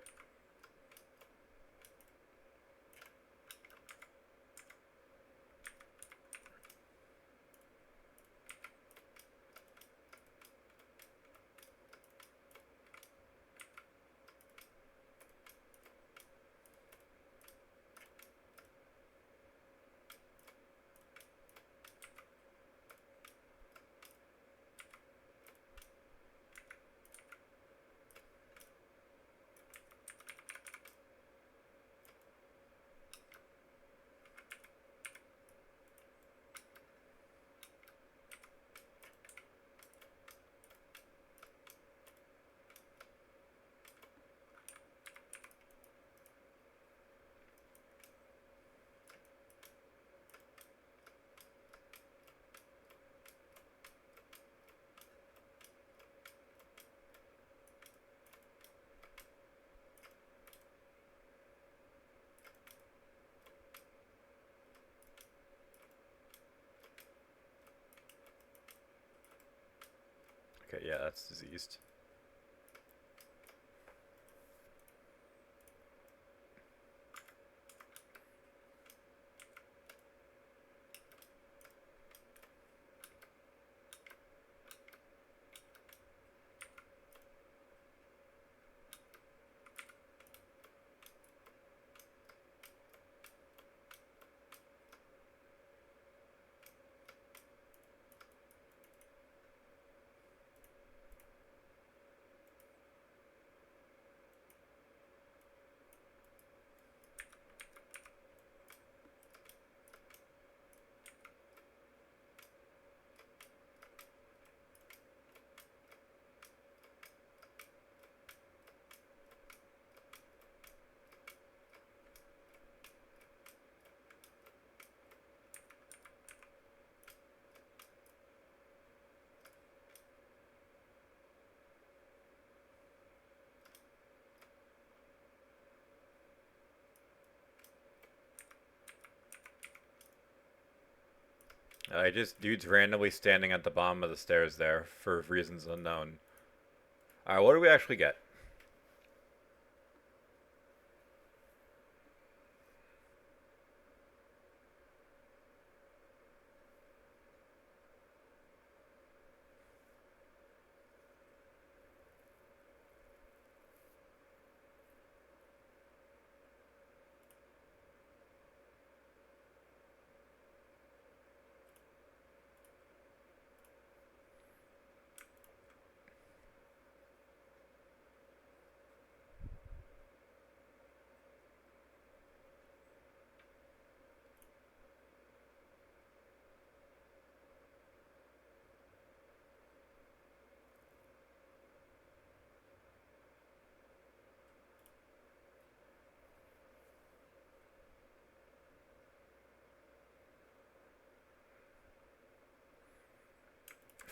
Okay, yeah, that's diseased. Dude's randomly standing at the bottom of the stairs there for reasons unknown. Alright, what do we actually get?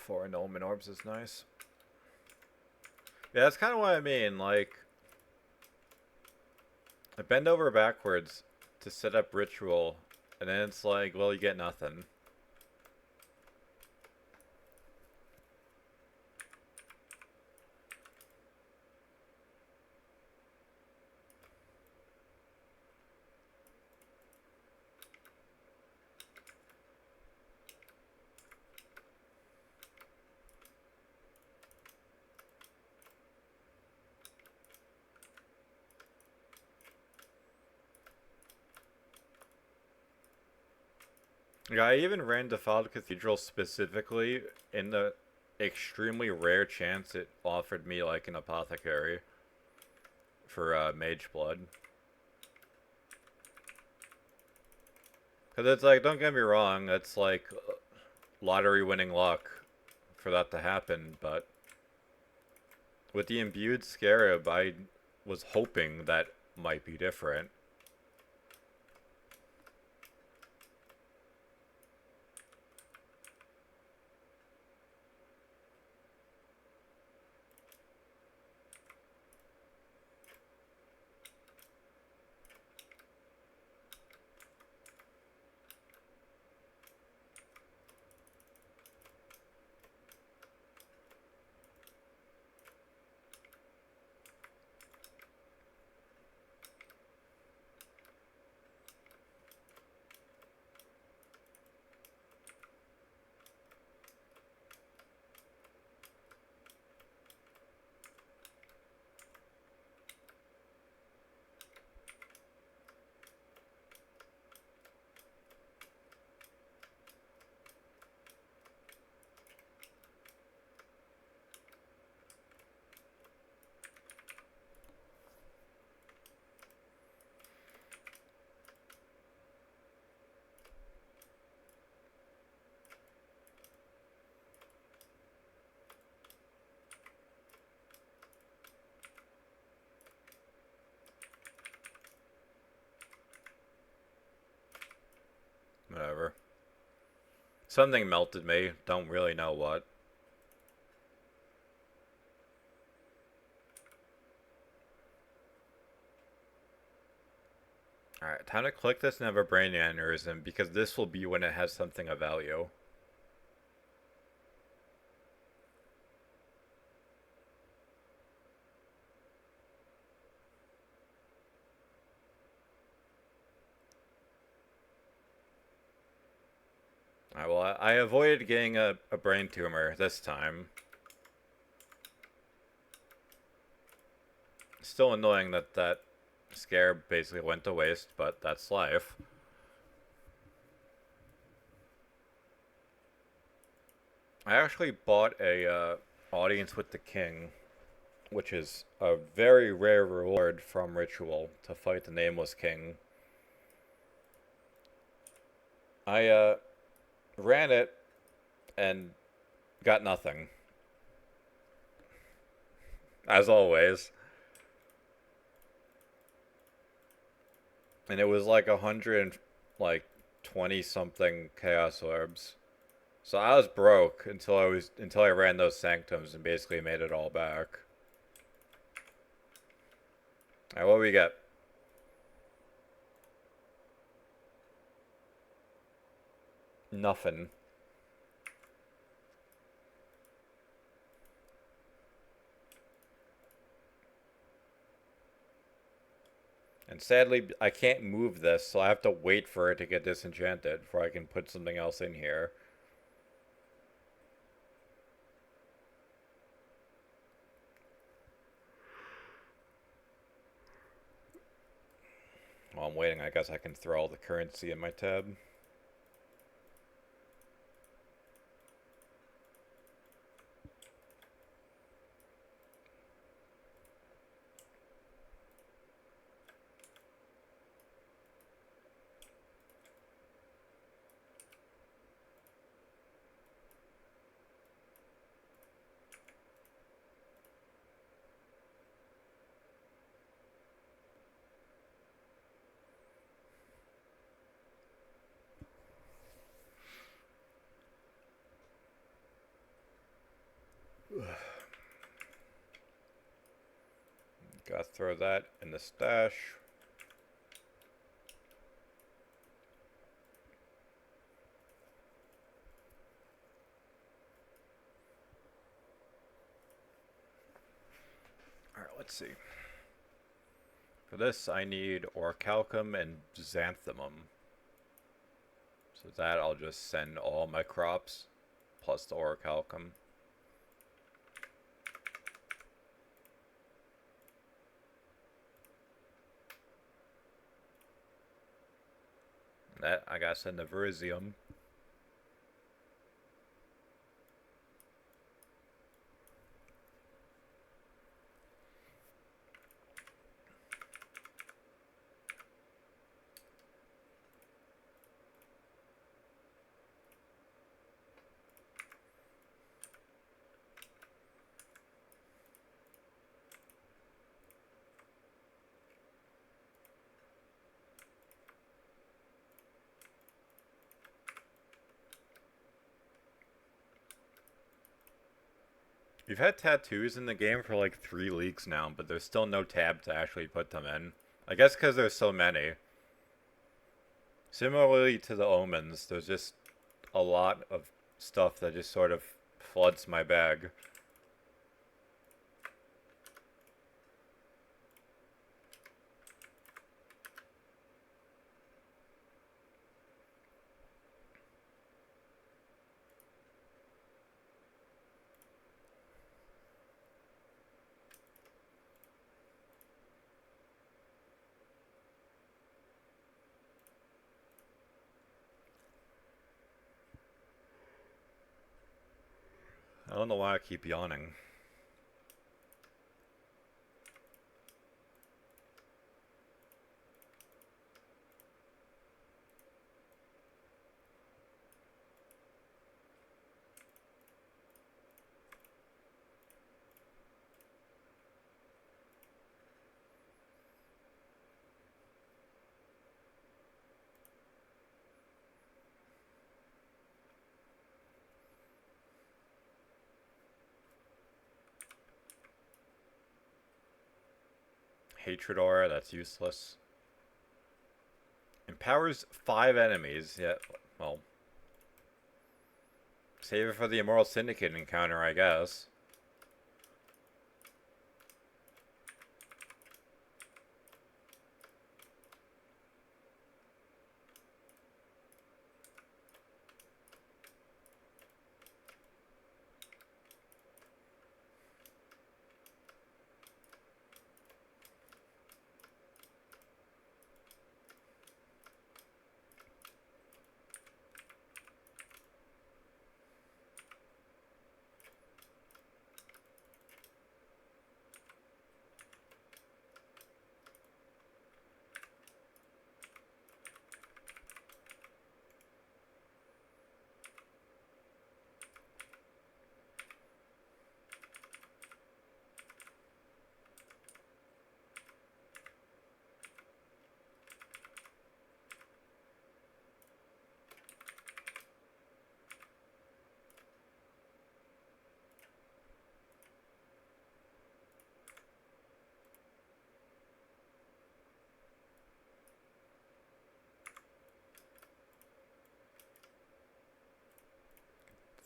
Four Enormous Orbs is nice. Yeah, that's kind of what I mean. Like, I bend over backwards to set up ritual, and then it's like, well, you get nothing. Yeah, I even ran Defiled Cathedral specifically in the extremely rare chance it offered me like an apothecary for Mage Blood. Because it's like, don't get me wrong, it's like lottery winning luck for that to happen, but with the imbued Scarab, I was hoping that might be different. Whatever. Something melted me. Don't really know what. Alright, time to click this and have a brain aneurysm, because this will be when it has something of value. Alright, well, I avoided getting a brain tumor this time. Still annoying that that scare basically went to waste, but that's life. I actually bought a Audience with the King, which is a very rare reward from Ritual to fight the Nameless King. I ran it and got nothing. As always. And it was like 120 something Chaos Orbs. So I was broke until I ran those Sanctums and basically made it all back. Alright, what do we get? Nothing. And sadly, I can't move this, so I have to wait for it to get disenchanted before I can put something else in here. While I'm waiting, I guess I can throw all the currency in my tab. Gotta throw that in the stash. Alright, let's see. For this, I need Orichalcum and Xanthemum. So that I'll just send all my crops, plus the Orichalcum. That I gotta send the Verisium. We've had tattoos in the game for like 3 leagues now, but there's still no tab to actually put them in. I guess because there's so many. Similarly to the omens, there's just a lot of stuff that just sort of floods my bag. I don't know why I keep yawning. Hatred aura, that's useless. Empowers 5 enemies, yeah, well. Save it for the Immoral Syndicate encounter, I guess.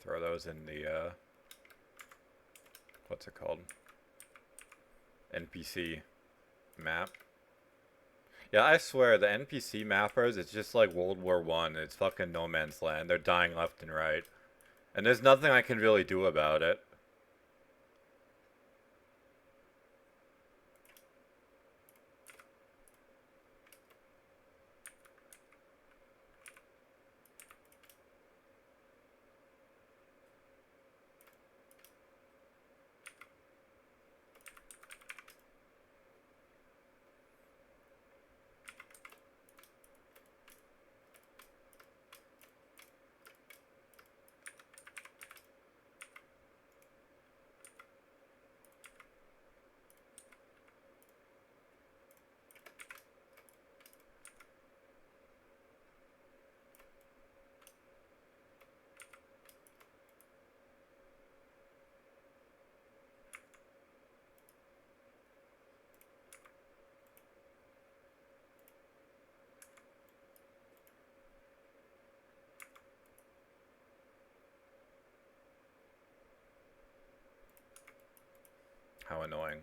Throw those in the, what's it called? NPC map. Yeah, I swear, the NPC mappers, it's just like World War One. It's fucking no man's land. They're dying left and right. And there's nothing I can really do about it. How annoying.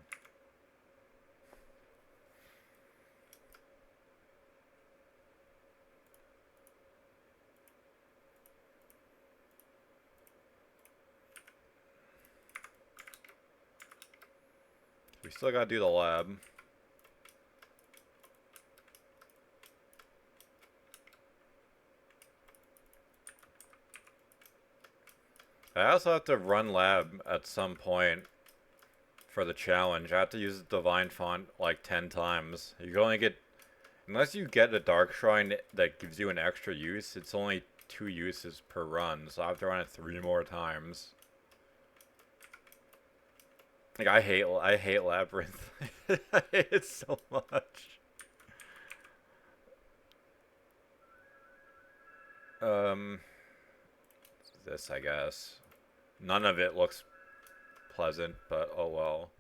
We still gotta do the lab. I also have to run lab at some point for the challenge. I have to use the Divine Font like 10 times. You only get... Unless you get a Dark Shrine that gives you an extra use, it's only 2 uses per run. So I have to run it 3 more times. Like, I hate Labyrinth. I hate it so much. This, I guess. None of it looks pleasant, but oh well.